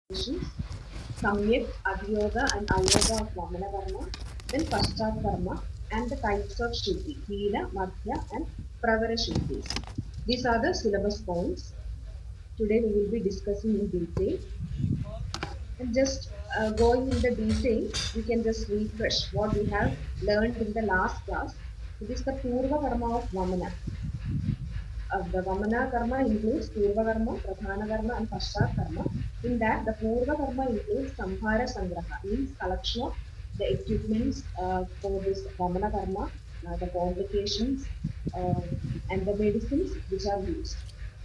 positions, Samyak, Adiyoga, and Ayoga of Vamana Karma, then Paschat Karma, and the types of Shuddhi, Hina, Madhya, and Pravara Shuddhis. These are the syllabus points. Today we will be discussing in detail. And just going in the detail, we can just refresh what we have learned in the last class. It is the Purva Karma of Vamana. The Vamana karma includes Purva karma, Pradhana karma, and Paschat karma. In that, the Purva karma includes Samhara Sangraha, means collection of the equipments for this Vamana karma, the complications, uh, and the medicines which are used.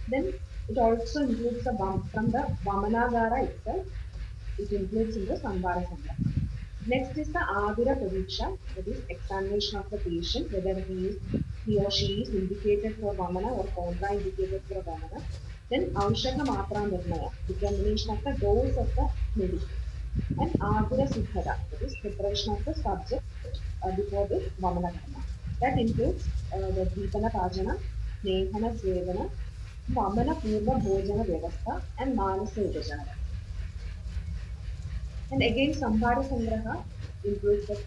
Then it also includes the from the Vamanagara itself, it includes in the Samvara Sangraha. Next is the Avira Pariksha, that is examination of the patient, whether he or she is indicated for Vamana or contraindicated for Vamana. Then Aushaka Matra Nirnaya, determination of the dose of the medicine. And Avira Siddhata, that is preparation of the subject before this Vamana Karma. That includes the Deepana Pajana, Snehana Svegana, Vamana Purva Bhojana Vyavastha, and Manasa Upachara. And again, Samvara Sangraha includes the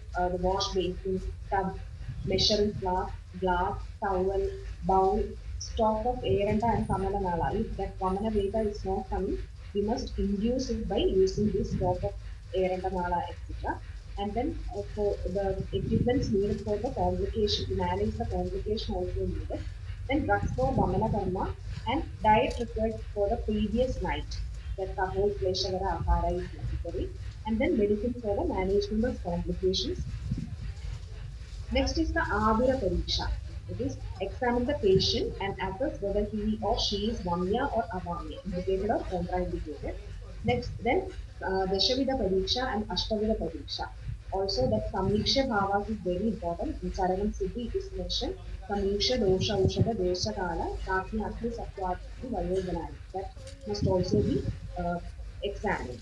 wash basin, tub, measuring flask, glass, towel, bowl, stock of Eranda and Kamalanala. If that Vamana Veda is not coming, we must induce it by using this stock of Eranda Nala, etc. And then for the equipments needed for the complication, to manage the complication also needed. Then drugs for Vamana Karma and diet required for the previous night. That the whole Kleshagara Ahara is necessary and then medicine for the management of complications. Next is the Avira Pariksha. It is examine the patient and assess whether he or she is Vamya or Avamya, indicated or contraindicated. Next, then Dashavida Pariksha and Ashtavida Pariksha. Also, that Samiksha Bhavas is very important. In Charanam Siddhi, it is mentioned Samiksha Dosha Ushada Desha Kala Rati Akhi Satvati Vayoganani. That must also be examined.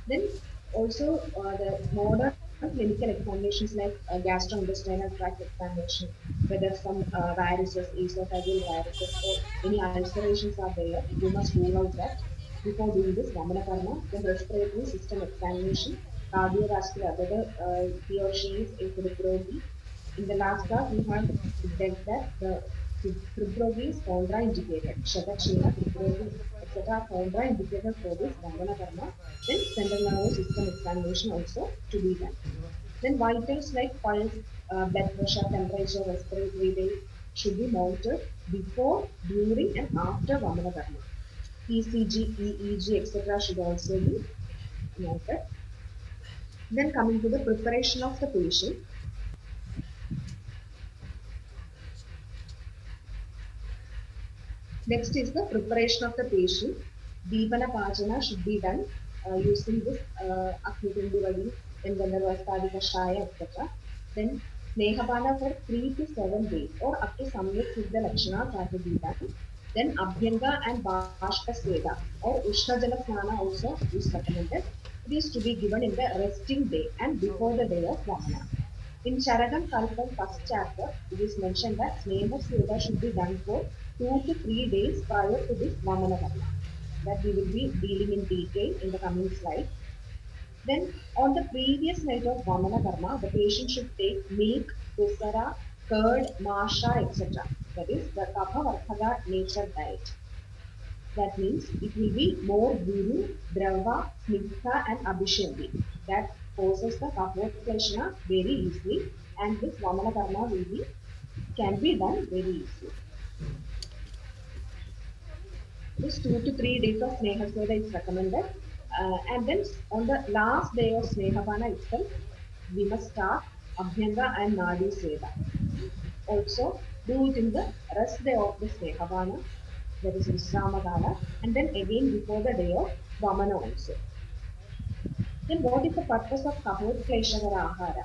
Then also the modern clinical examinations like gastrointestinal tract examination, whether some viruses, esophageal viruses or any ulcerations are there, you must rule out that before doing this Vamana Karma. Then respiratory system examination, cardiovascular, whether he or she is a Hriprogi. In the last class, we have dealt that the Hriprogi is contraindicated. Shabachina, Hriprogi, etc. are contraindicated for this Vamana Karma. Then central nervous system examination also to be done. Then vitals like pulse, blood pressure, temperature, respiratory rate should be monitored before, during, and after Vamana Karma. ECG, EEG, etc. should also be noted. Then coming to the preparation of the patient. Next is the preparation of the patient. Deepana Pachana should be done using this Agni then Gandharvastadi Kashaya, etc. Then Snehapana for 3 to 7 days or up to Samyak Siddha Lakshanas are to be done. Then Abhyanga and Bashpa Sveda or Ushna Jala Snana also is recommended. It is to be given in the resting day and before the day of Vamana. In Charakam Kalpam first chapter, it is mentioned that Sneha Sveda should be done for 2 to 3 days prior to this Vamana Karma. That we will be dealing in detail in the coming slide. Then, on the previous night of Vamana Karma, the patient should take milk, kusara, curd, masha, etc. That is the Kapha Varthaga nature diet. That means it will be more guru, drava, snigdha, and abhishanti. That causes the kaphokleshana very easily, and this Vamana Karma will be can be done very easily. This 2 to 3 days of Snehasveda is recommended. And then on the last day of Snehapana itself, we must start Abhyanga and Nadi Sveda. Also, do it in the rest day of the Snehapana, that is Visramakala, and then again before the day of Vamana also. Then what is the purpose of Kahot Kleshagara Ahara?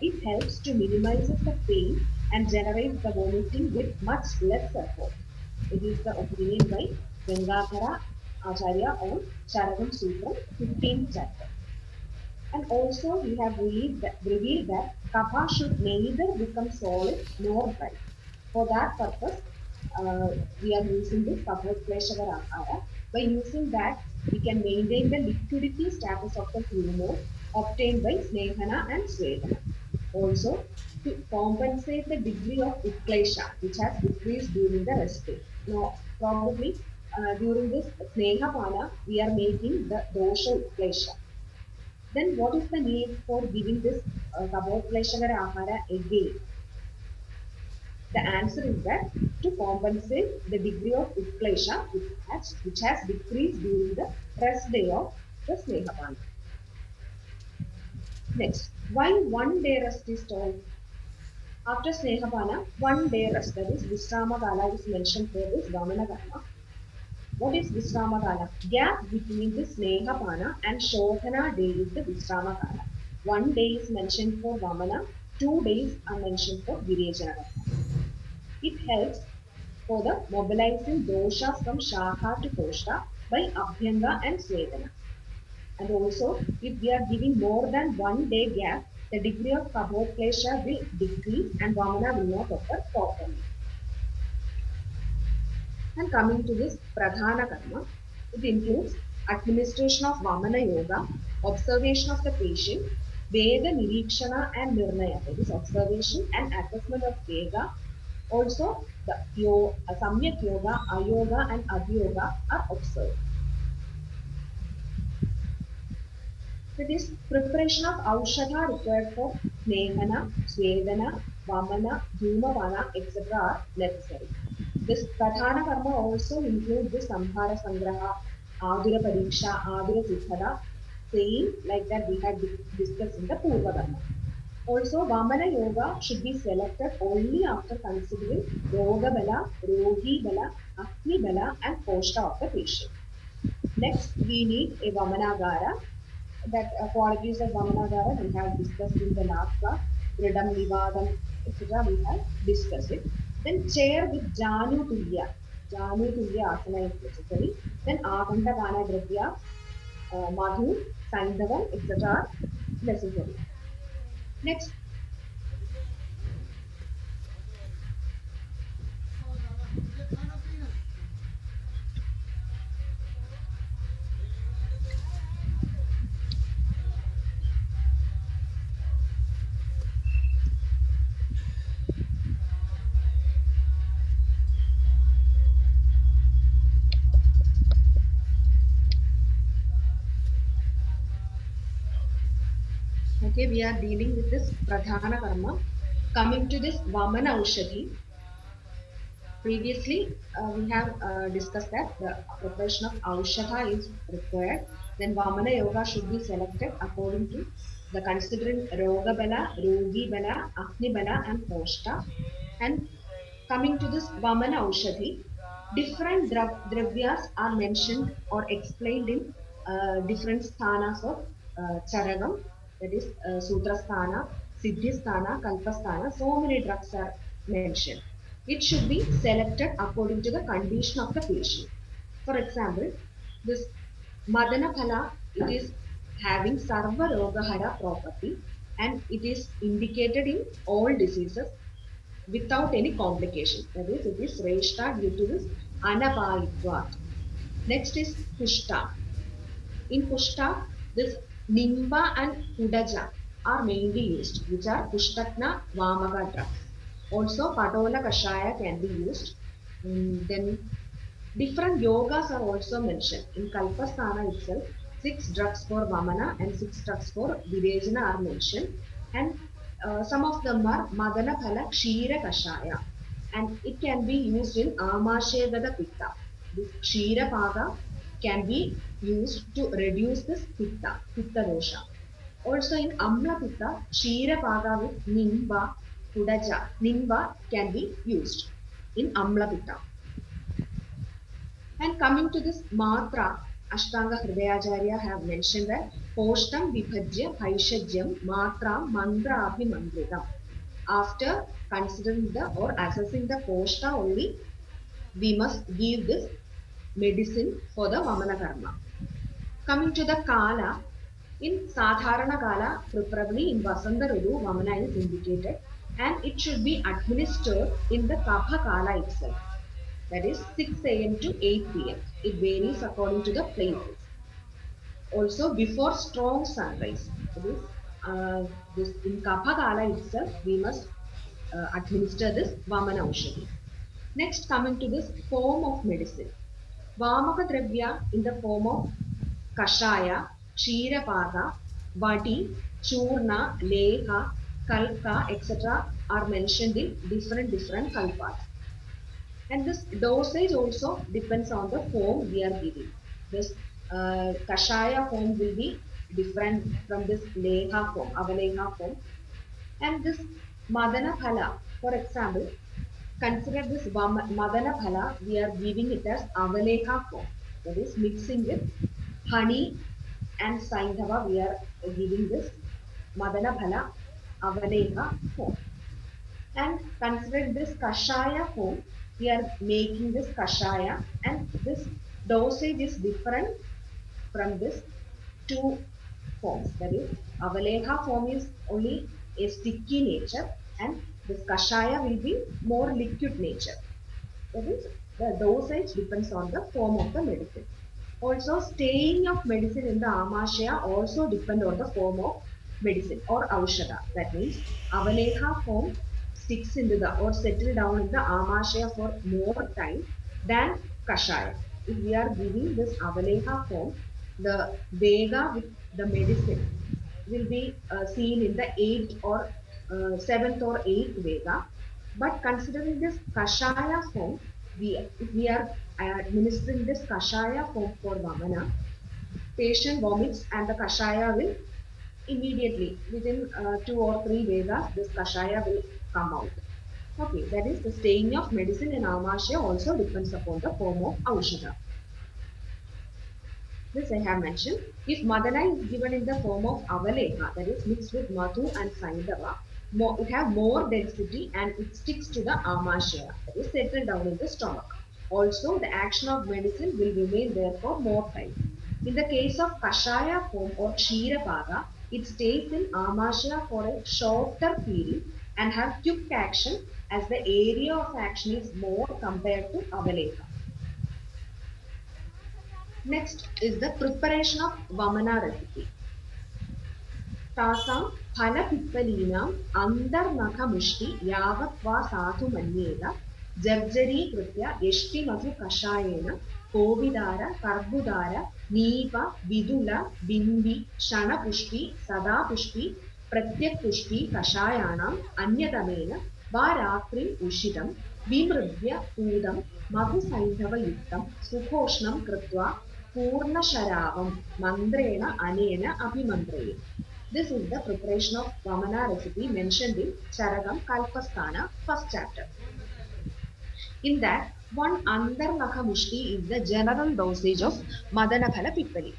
It helps to minimize the pain and generates the vomiting with much less effort. It is the opinion by Gangakara Acharya on Charakam Sutram, 15th chapter. And also we have revealed that kapha should neither become solid nor dry. For that purpose, we are using this Kapokleshagara Ahara. By using that, We can maintain the liquidity status of the humor obtained by Snehana and Svedana. Also, to compensate the degree of Utklesha, which has decreased during the rest day. Now, probably during this Snehapana, we are making the dosha Utklesha. Then what is the need for giving this Kabodkleshagara Ahara again? The answer is that to compensate the degree of Utklesha which has decreased during the rest day of the Snehapana. Next, why 1 day rest is told? After Snehapana, 1 day rest, that is Visramakala, is mentioned for this Vamana Karma. What is Visramakala? Gap between the Snehapana and Shodhana day is the Visramakala. 1 day is mentioned for Vamana, 2 days are mentioned for Virejana Karma. It helps for the mobilizing doshas from Shakha to Koshta by Abhyanga and Svedana. And also, if we are giving more than 1 day gap, the degree of Kabodklesha will decrease and Vamana will not occur properly. And coming to this Pradhana Karma, it includes administration of Vamana Yoga, observation of the patient, Veda Nirikshana and Nirnaya, that is observation and assessment of Veda. Also, the Samyak Yoga, Ayoga and Adyoga are observed. That is preparation of Aushadha required for Snehana, Svedana, Vamana, Dhumavana, etc. are necessary. This Pradhana Karma also includes the Samhara Sangraha, Adura Pariksha, Adura Siddhada, same like that we had discussed in the Purva Karma. Also, Vamana Yoga should be selected only after considering Roga Bala, Rogi Bala, Agni Bala, and Koshta of the patient. Next, we need a Vamanagara. That qualities of Vamanagara we have discussed in the last class. Dridam, Nivadam, etc. we have discussed it. Then chair with Janu Tulya. Janu Tulya asana is necessary. Then Aganta Gana Dravya, Madhu, Saindavam, etc. are necessary. Next, okay, we are dealing with this Pradhana Karma. Coming to this Vamana Ushadhi, previously we have discussed that the preparation of Aushadha is required. Then Vamana Yoga should be selected according to the considering Roga Bala, Rogi Bala, Agni Bala, and Koshta. And coming to this Vamana Ushadhi, different dravyas are mentioned or explained in different sthanas of Charagam, that is Sutrasthana, Siddhisthana, Kalpasthana. So many drugs are mentioned. It should be selected according to the condition of the patient. For example, this Madana Phala, it is having Sarva Rogahara property and it is indicated in all diseases without any complication. That is, it is Shrestha due to this Anapayitvat. Next is Kushta. In Kushta, this Nimba and Kudaja are mainly used, which are Kushtatna Vamaka drugs. Also, Patola Kashaya can be used. Then different yogas are also mentioned. In Kalpasthana itself, 6 drugs for Vamana and 6 drugs for Virejana are mentioned. And some of them are Madana Phala Kshira Kashaya. And it can be used in Amashevada Pitta. This Kshira Paga can be used to reduce this Pitta dosha. Also in Amla Pitta, Kshira Paga with Nimba, Kudaja, Nimba can be used in Amla Pitta. And coming to this matra, Ashtanga Hridayacharya have mentioned that Poshtam Vibhajya Paishajyam Matra Mantra Abhimandritam. After considering the or assessing the Poshta only, we must give this medicine for the Vamana Karma. Coming to the Kala, in Sadharana Kala, preferably in Vasanta Ritu, Vamana is indicated and it should be administered in the Kapha Kala itself. That is 6 a.m. to 8 p.m. It varies according to the places. Also before strong sunrise. That is, this in Kapha itself, we must administer this Vamana Aushadhi. Next, coming to this form of medicine. Vamaka Dravya in the form of Kashaya, Ksheerapada, Vadi, Churna, Leha, Kalka, etc. are mentioned in different kalpas. And this dosage also depends on the form we are giving. This Kashaya form will be different from this Leha form, Avaleha form. And this Madana Phala, for example, consider this Madana Phala, we are giving it as Avaleha form. That is mixing with honey and Saindhava, we are giving this Madana Phala Avaleha form. And consider this Kashaya form, we are making this Kashaya, and this dosage is different from this two forms. That is, Avaleha form is only a sticky nature, and this Kashaya will be more liquid nature. That is, the dosage depends on the form of the medicine. Also, staying of medicine in the Amashaya also depend on the form of medicine or Aushada. That means, Avaleha form sticks into the or settle down in the Amashaya for more time than Kashaya. If we are giving this Avaleha form, the Vega with the medicine will be seen in the 8th or 7th or 8th Vega. But considering this Kashaya form, if we are administering this Kashaya form for Vamana, patient vomits and the Kashaya will immediately, within 2 or 3 Vedas, this Kashaya will come out. Okay, that is the staying of medicine in Amasya also depends upon the form of Aushada. This I have mentioned. If Madana is given in the form of Avaleha, that is mixed with Madhu and Saindava, it have more density and it sticks to the Amashaya, that is settled down in the stomach. Also, the action of medicine will remain there for more time. In the case of Kashaya form or Ksheerapada, it stays in Amashaya for a shorter period and have quick action as the area of action is more compared to Avaleha. Next is the preparation of Vamana recipe. तासां फलपिप्पलीनाम् अन्तर्नखमुष्टि यावत् वा साधु मन्येत जर्जरीकृत्य यष्टिमधुकषायेण कोविदार कर्बुदार नीप विदुल बिम्बि क्षणपुष्पि सदापुष्पि प्रत्यक्पुष्पि कषायाणाम् अन्यतमेन वा रात्रिम् उषितं विमृग्य पूतं मधुसैन्धवयुक्तं सुघोष्णं कृत्वा पूर्णशरावं मन्त्रेण अनेन अभिमन्त्रयेत्. This is the preparation of Vamana recipe mentioned in Charagam Kalpasthana first chapter. In that, 1 Andarnakha Mushti is the general dosage of Madanaphala Pippali.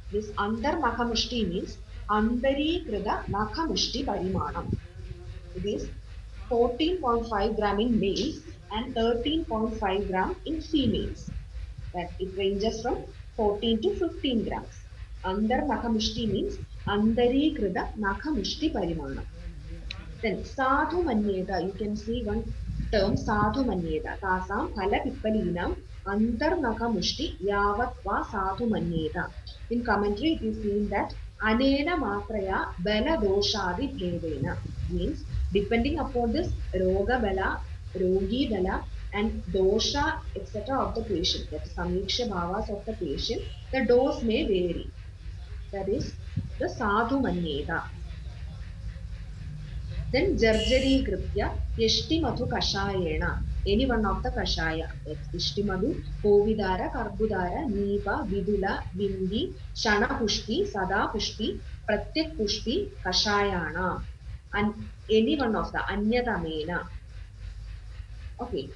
This Andarnakha Mushti means Andari Krida Nakha Mushti Parimanam. It is 14.5 gram in males and 13.5 gram in females. That it ranges from 14 to 15 grams. Andar Nakamushti means Andari Krida Nakamushti Parimanam. Then Sadhu Manyeta, you can see one term Sadhu Manyeta. Tasam Phala Pippalinam Andar Nakamushti Yavatva Sadhu Manyeta. In commentary, it is seen that Anena Matraya Bala Doshadi Bhedena means depending upon this Roga Bala, Rogi Bala, and dosha, etc. of the patient, that is samiksha bhavas of the patient, the dose may vary. That is the sadhu manyeta. Then jarjari kripya yashti madhu kashayena. Any one of the kashaya. Yashti madhu, kovidara, karbudara, nipa, vidula, bindi, shana pushpi, sada pushpi, pratyak pushpi, kashayana. And any one of the anyatamena. Okay.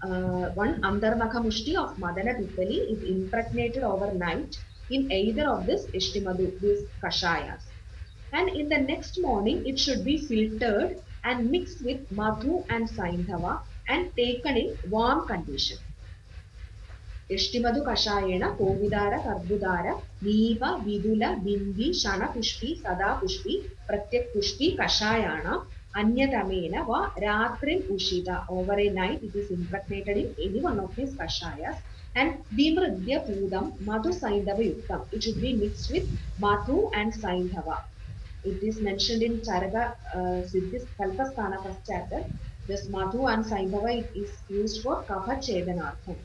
One Andarnakha Mushti of Madana Pippali is impregnated overnight in either of this Ishtimadu, these Kashayas. And in the next morning, it should be filtered and mixed with Madhu and Saindhava and taken in warm condition. Ishtimadu Kashayena, Kovidara, Karbudara, Niva, Vidula, Bindi, Shana Pushpi, Sada Pushpi, Pratyak Pushpi, Kashayana, Anyatamena va Ratrim Ushita. Over a night, it is impregnated in any one of these Kashayas And Vimridya Pudam Madhu Saindhava Yuktam. It should be mixed with Madhu and Saindhava. It is mentioned in Charaka Siddhis Kalpasthana first chapter. This Madhu and Saindhava is used for Kapha Chedanartham.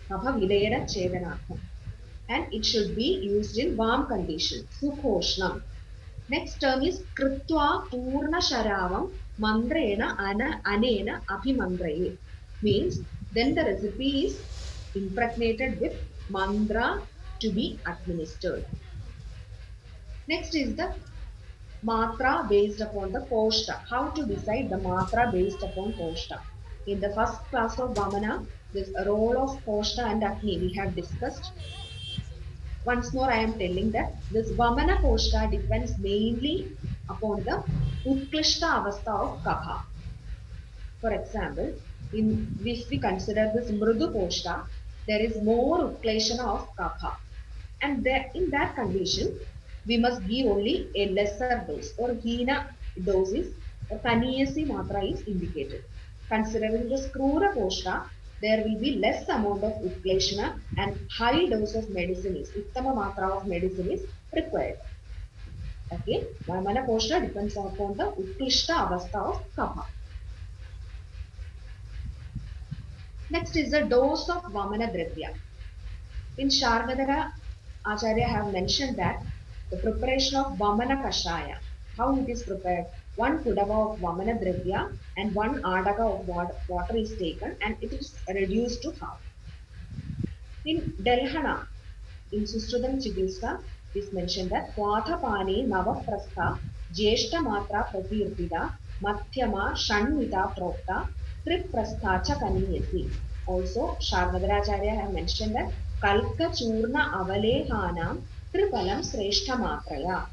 Kapha Vilayana Chedanartham. And it should be used in warm condition. Sukoshnam. Next term is Kritva Purna Sharavam Mandrena Anena Abhimandraye. Means then the recipe is impregnated with mantra to be administered. Next is the matra based upon the koshta. How to decide the matra based upon koshta? In the first class of Vamana, this role of koshta and Agni we have discussed. Once more, I am telling that this Vamana koshta depends mainly upon the Utklishta avastha of Kapha. For example, if we consider this Mrudu koshta, there is more Utkleshana of Kapha. And there, in that condition, we must give only a lesser dose or hina doses or kaniyasi matra is indicated. Considering the skrura koshta, there will be less amount of utkleshana and high dose of medicine is, uttama matra of medicine is required. Okay, Vamana koshta depends upon the utklishta avastha of kapha. Next is the dose of Vamana dravya. In Sharvadara, Acharya have mentioned that the preparation of Vamana Kashaya, how it is prepared, one Kudava of Vamana Dravya and one Adaga of water is taken and it is reduced to half. In Delhana, in Sustradam Chigilsa, it is mentioned that Kvathapane Navaprastha Jeshta Matra Pratirpida Mathyama Shanmita Prokta Triprasthacha Kaniyasi. Also, Sharvadaracharya have mentioned that Kalka Churna Avalehanam Tripalam Sreshta Matraya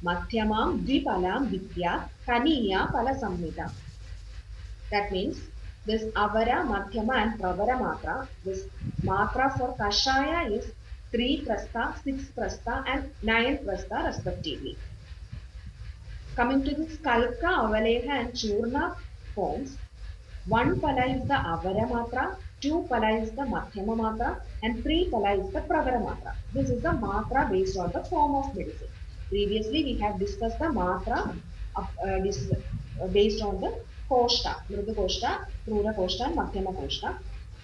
Mathyamam Dvipalam Vidya Kaniya Pala Samhita. That means this avara, madhyama and pravara matra. This matra for kashaya is 3 prastha, 6 prastha and 9 prastha respectively. Coming to this kalka, avaleha and churna forms, 1 pala is the avara matra, 2 pala is the madhyama matra and 3 pala is the pravara matra. This is the matra based on the form of medicine. Previously we have discussed the matra based on the koshta, mrudu koshta, krura koshta and madhyama koshta.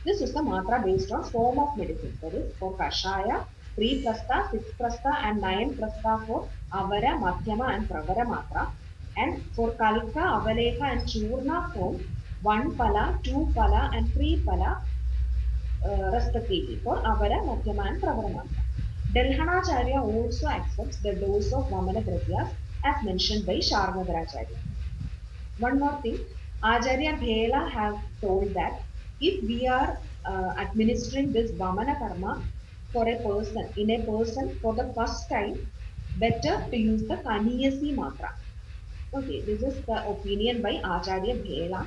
This is the matra based on form of medicine. That is for kashaya, 3 prastha, 6 prastha and 9 prastha for avara, madhyama and pravara matra. And for kalka, avaleha and churna form 1 pala, 2 pala and 3 pala respectively for avara, madhyama and pravara matra. Delhanacharya also accepts the dose of Vamana Dravyas as mentioned by Sharvadaracharya. One more thing, Acharya Bhela have told that if we are administering this Vamana Karma for a person, in a person for the first time, better to use the Kaniyasi Matra. Okay, this is the opinion by Acharya Bhela.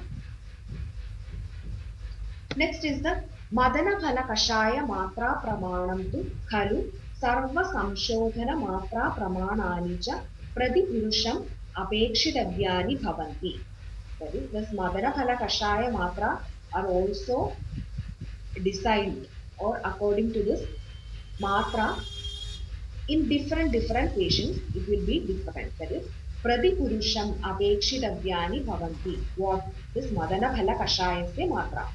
Next is the Madana Phala Kashaya Matra Pramanam tu Khalu Sarva Samshodhana Matra Pramanani cha Pradipurusham Apekshitavyani Bhavanti. That is, this Madana Phala Kashaya Matra are also designed or according to this Matra in different patients it will be different. That is, Pradipurusham Apekshitavyani Bhavanti. What this Madana Phala Kashaya se Matra.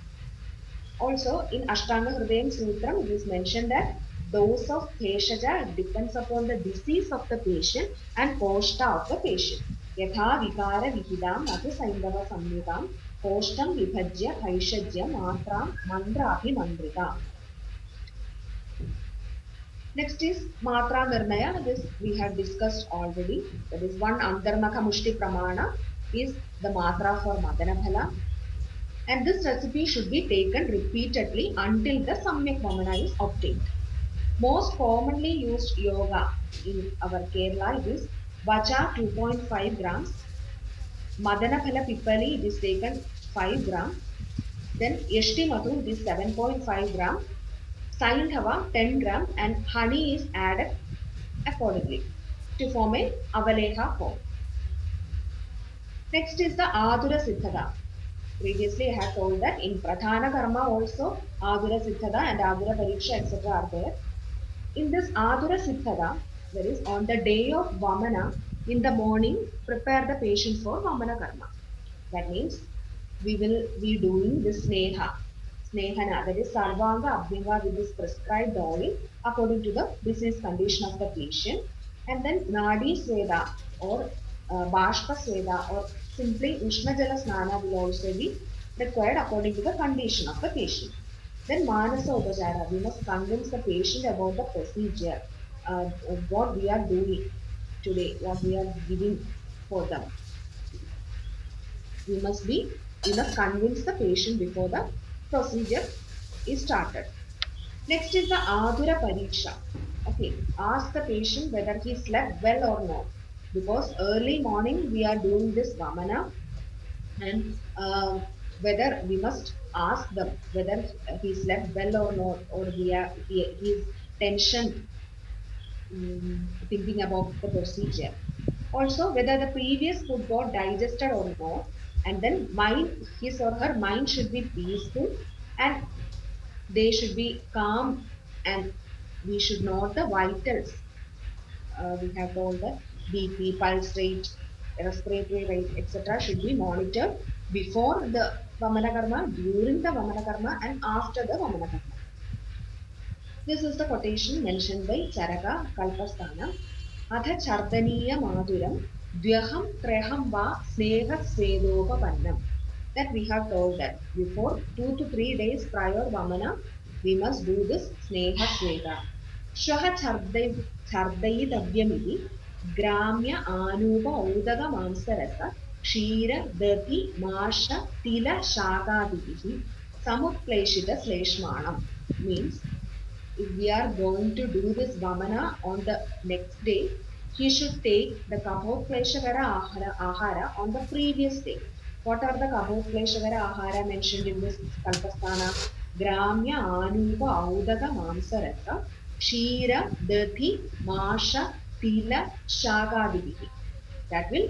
Also, in Ashtanga Hridayam Sutram, it is mentioned that dose of Bheshaja depends upon the disease of the patient and koshta of the patient. Yatha vikara vihidam madhu saindava samyutam koshtam vibhajya bhaishajya matram mandrabhi mandritam. Next is Matra Nirnaya. This we have discussed already. That is one Antarnaka Mushti Pramana is the Matra for Madana Phala. And this recipe should be taken repeatedly until the Samyak Vamana is obtained. Most commonly used yoga in our Kerala is Vacha 2.5 grams, Madana Phala Pippali it is taken 5 grams, then Yashti Madhu it is 7.5 grams, Saindhava 10 grams and honey is added accordingly to form a Avaleha form. Next is the Adura Siddhata. Previously, I have told that in Pradhana Karma also Adura Siddhada and Adura Pariksha, etc. are there. In this Adura Siddhada, that is on the day of Vamana, in the morning, prepare the patient for Vamana Karma. That means we will be doing the snehana, that is Sarvanga Abhyanga with this prescribed oil according to the disease condition of the patient. And then Nadi Sweda or Bashpa Sweda or simply Ushnajala Snana will also be required according to the condition of the patient. Then Manasa Upachara, we must convince the patient about the procedure, what we are doing today, what we are giving for them. We must convince the patient before the procedure is started. Next is the Adura Pariksha. Okay, ask the patient whether he slept well or not. Because early morning we are doing this Vamana and whether we must ask them whether he slept well or not, or he is tension thinking about the procedure. Also, whether the previous food got digested or not, and then his or her mind should be peaceful and they should be calm, and we should note the vitals. We have told that BP, pulse rate, respiratory rate, etc. should be monitored before the Vamana Karma, during the Vamana Karma, and after the Vamana Karma. This is the quotation mentioned by Charaka Kalpasthana. Atha Chardaniya Madhuram Dvyaham Treham Va Sneha Svedopapannam. That we have told that before 2 to 3 days prior Vamana, we must do this Sneha Sveda. Shwaha Chardayitavyamiti Gramya Anupa Udaka Mamsarasa Kshira Dathi Masha Tila Shakadihi Samutkleshita Sleshmanam. Means if we are going to do this Vamana on the next day, he should take the Kabhokleshagara Ahara on the previous day. What are the Kabhokleshagara Ahara mentioned in this Kalpasthana? Gramya Anupa Audaka Mamsarasa Kshira Dathi Masha Tila Shagadivihi. That will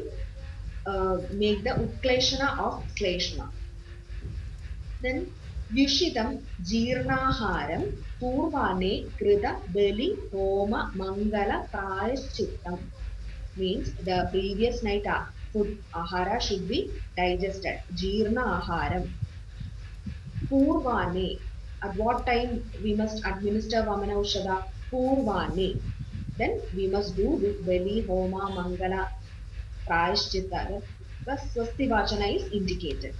make the Utkleshana of Sleshana. Then Vyushidam Jirnaharam Purvane Krita Bali Homa Mangala Prayashchittam means the previous night food ahara should be digested. Jirna aharam. Purvane. At what time we must administer Vamana Ushada? Purvane. Then we must do this Bali Homa Mangala Prayashchitta. The Swasti Vachana is indicated.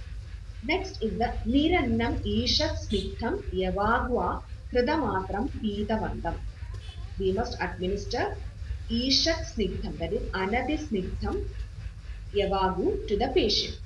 Next is the Nirannam Ishat Snigdham Yavagwa Kritamatram Pitavandam. We must administer Ishat Snigdham, that is Anadi Snigdham Yavagu to the patient.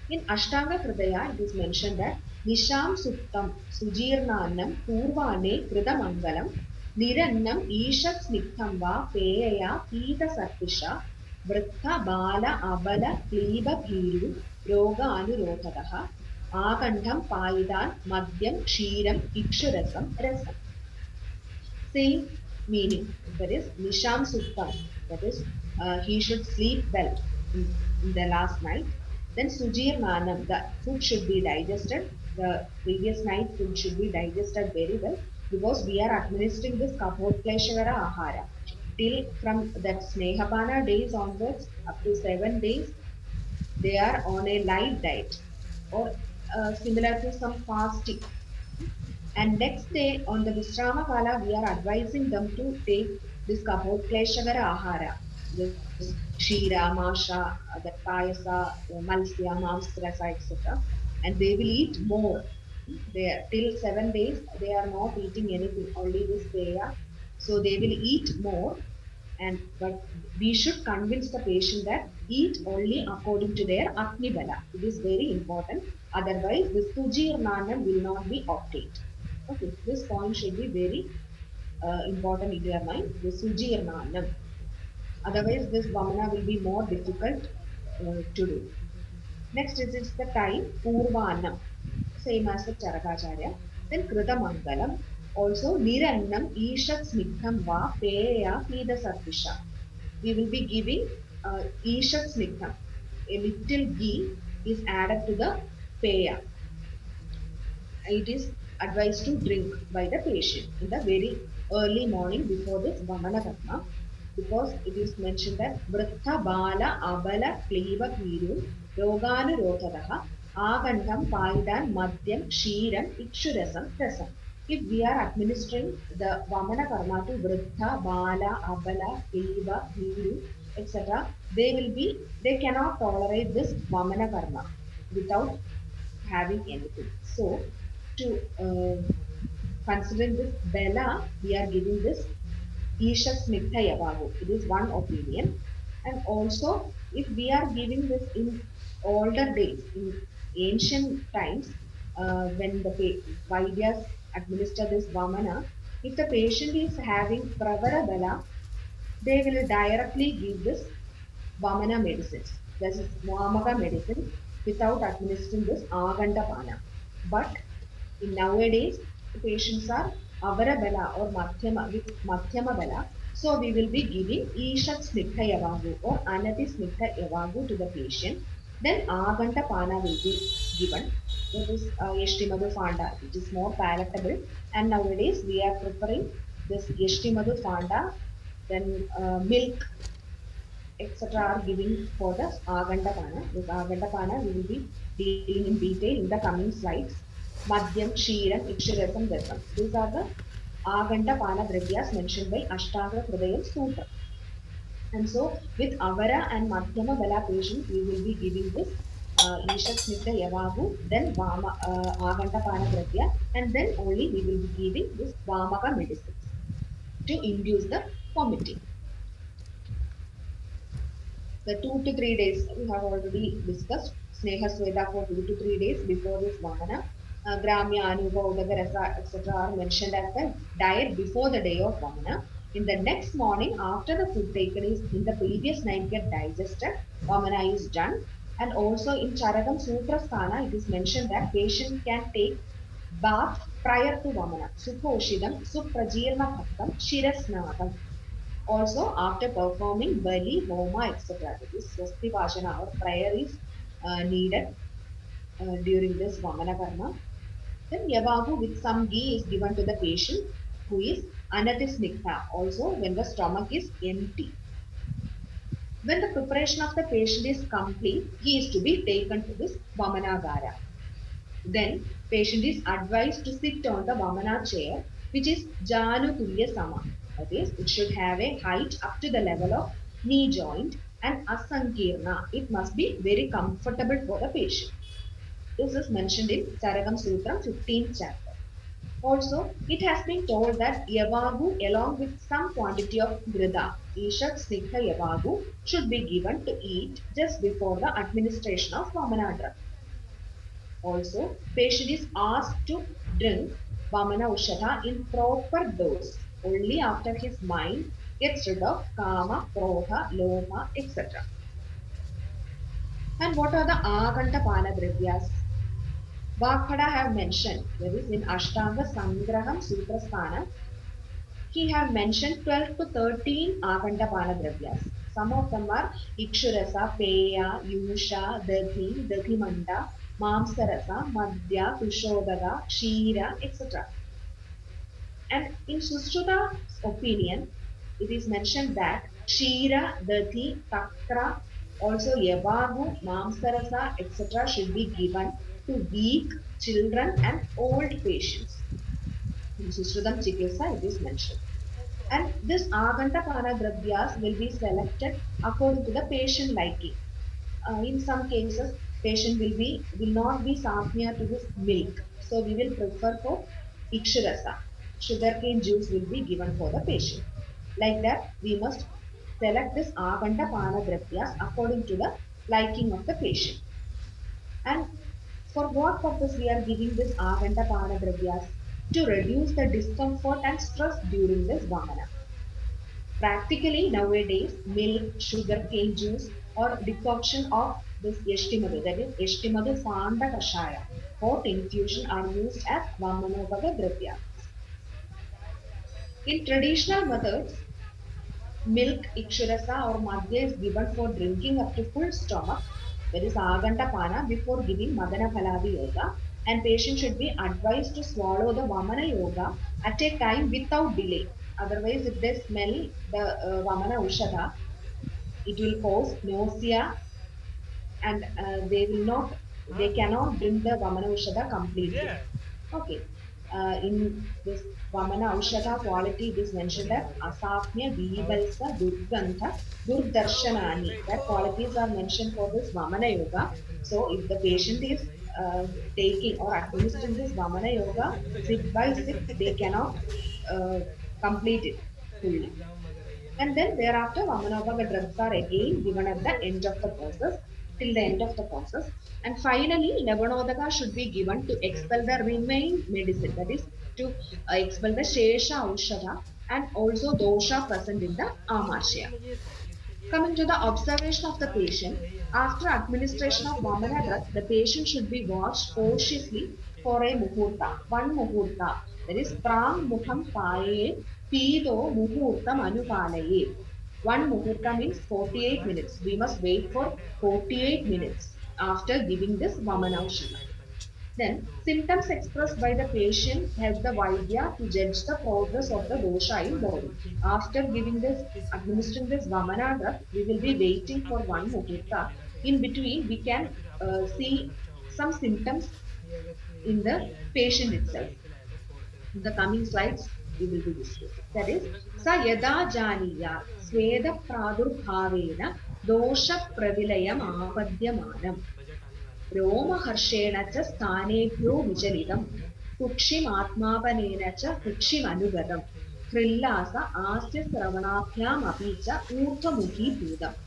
In Ashtanga Hridaya, it is mentioned that Nisham Suttam Sujirnanam Purvane Kritamangalam Nirannam Ishat Snigdham Va Peyaya Pita Sarpisha Vritta Bala Abala Kliba Bhiru Roga Anurodhadaha Akandham Paidan Madhyam Kshiram Ikshurasam Rasam. Same meaning. That is Nisham Suttam. That is he should sleep well in the last night. Then Sujir Manam, the food should be digested. The previous night food should be digested very well because we are administering this Kapotkleshvara Ahara. Till from that Snehapana days onwards, up to 7 days, they are on a light diet or similar to some fasting. And next day on the Vishrama Kala, we are advising them to take this Kapotkleshvara Ahara, this Shira, Masha, the Payasa, Malsya, Mamsrasa, etc. And they will eat more. They till 7 days they are not eating anything, only this Peya. So they will eat more, and but we should convince the patient that eat only according to their Agni Bala. It is very important. Otherwise, this Sujirnanam will not be obtained. Okay, this point should be very important in your mind. The Sujirnanam. Otherwise, this Vamana will be more difficult to do. Next is the time Purvanam, same as the Charakacharya. Then Kritamangalam, also Nirannam Ishat Snigdham Va Peya Pida Sarpisha. We will be giving Ishat Snigdham. A little ghee is added to the Peya. It is advised to drink by the patient in the very early morning before this Vamana Karma, because it is mentioned that Vrittha Bala Abala Kleva Piru Roganu Rotadaha Agandam Paidan Madhyam Kshiram Ikshurasam Rasam. If we are administering the Vamana Karma to Vrittha, Bala, Abala, Kleva, Piru, etc., they cannot tolerate this Vamana Karma without having anything. So, to considering this Bella, we are giving this Isha Smigtha Yavago. It is one opinion. And also, if we are giving this in older days, in ancient times, when the Vaidyas administer this Vamana, if the patient is having Pravara Bala, they will directly give this Vamana medicines. This is Vamaka medicine without administering this Agandapana. But in nowadays, the patients are Avarabala or Madhyama with Madhyama Bala. So we will be giving Ishat Snigdha Yavagu or Anati Snigdha Yavagu to the patient. Then Agandapana will be given. That is Yeshtimadu Fanda, which is more palatable. And nowadays we are preferring this Yeshtimadu Fanda, then milk etc. are giving for the Agandapana. This Agandapana we will be dealing in detail in the coming slides. Madhyam, Kshiram, Ikshirasam, Dasam. These are the Agandapana Dravyas mentioned by Ashtanga Hridayam Sutra. And so with Avara and Madhyama Bala patients, we will be giving this Ishat Smita Yavagu, then Agandapana Dravya, and then only we will be giving this Vamaka medicines to induce the vomiting. The 2 to 3 days we have already discussed. Sneha Sweta for 2 to 3 days before this Vamana. Gramya, Anuba, Udaga, Rasa, etc. are mentioned as the diet before the day of Vamana. In the next morning, after the food taken is in the previous night get digested, Vamana is done. And also in Charakam Sutra Sthana, it is mentioned that patient can take bath prior to Vamana. Suphoshidam, Suprajirna Bhaktam, Shirasnagam. Also, after performing Bali, Homa, etc., that is Swasti Vashana or prayer is needed during this Vamana Karma. Then Yavagu with some ghee is given to the patient who is anatisnikta, also when the stomach is empty. When the preparation of the patient is complete, he is to be taken to this Vamanagara. Then patient is advised to sit on the Vamana chair, which is Janu Tulya Sama. That is, it should have a height up to the level of knee joint and Asankirna. It must be very comfortable for the patient. This is mentioned in Charakam Sutra 15th chapter. Also, it has been told that Yavagu along with some quantity of Grida, Ishat Snigdha Yavagu, should be given to eat just before the administration of Vamana drug. Also, patient is asked to drink Vamana Ushadha in proper dose only after his mind gets rid of Kama, Krodha, Lobha, etc. And what are the Aganta Pana Dravyas? Vakhada have mentioned, that is in Ashtanga Sangraham Sutrasthana, he have mentioned 12 to 13 Aganta Pana Dravyas. Some of them are Ikshurasa, Peya, Yusha, Dathi, Dathimanda, Mamsarasa, Madhya, Kushodara, Kshira, etc. And in Sushruta's opinion, it is mentioned that Kshira, Dathi, Takra, also Yavagu, Mamsarasa, etc. should be given to weak children and old patients. In Sushrutam Chikitsa, it is mentioned. And this Agantapana Dravyas will be selected according to the patient liking. In some cases, patient will not be samya to this milk. So we will prefer for Ikshurasa. Sugarcane juice will be given for the patient. Like that, we must select this Agantapana Dravyas according to the liking of the patient. And for what purpose we are giving this Agantapana Dravyas? To reduce the discomfort and stress during this Vamana. Practically nowadays, milk, sugar cane juice, or decoction of this yeshtimadu, that is yeshtimadu fanda kashaya, hot infusion are used as vamanopaga dravya. In traditional methods, milk, ikshurasa, or madhya is given for drinking up to full stomach, that is aganta pana, before giving madana phaladi yoga, and patient should be advised to swallow the Vamana Yoga at a time without delay. Otherwise, if they smell the Vamana Ushadha, it will cause nausea and they cannot drink the Vamana Ushadha completely. Yeah. Okay. In this Vamana Aushadha quality, it is mentioned as Asapnya, Vibalsa, Durgantha, Durdarshanani. That qualities are mentioned for this Vamana Yoga. So, if the patient is taking or administering this Vamana Yoga, sip by sip, they cannot uh, complete it fully. And then thereafter, Vamanobhaga drugs are again given at the end of the process, till the end of the process. And finally, Labanodaka should be given to expel the remaining medicine, that is, to expel the Shesha Aushadha and also dosha present in the Amarshya. Coming to the observation of the patient, after administration of Vamana drug, the patient should be watched cautiously for a muhurta, one muhurta, that is prang mukham paye, pido muhurtam anupalaye. One muhurta means 48 minutes. We must wait for 48 minutes after giving this Vamana Aushadha. Then, symptoms expressed by the patient help the Vaidya to judge the progress of the dosha in body. After giving this, administering this Vamana drug, we will be waiting for one muhurta. In between, we can see some symptoms in the patient itself. In the coming slides, we will be discussing. That is, sa yada janiya sweda pradurbhavena dosha pravilayam apadyamanam. रोमहर्षेण च स्थानेभ्यो विचलितं कुक्षिमात्मापनेन च कुक्षिमनुगतं हृल्लास आस्य श्रवणाभ्यामपि च ऊर्ध्वमुखीभूतम्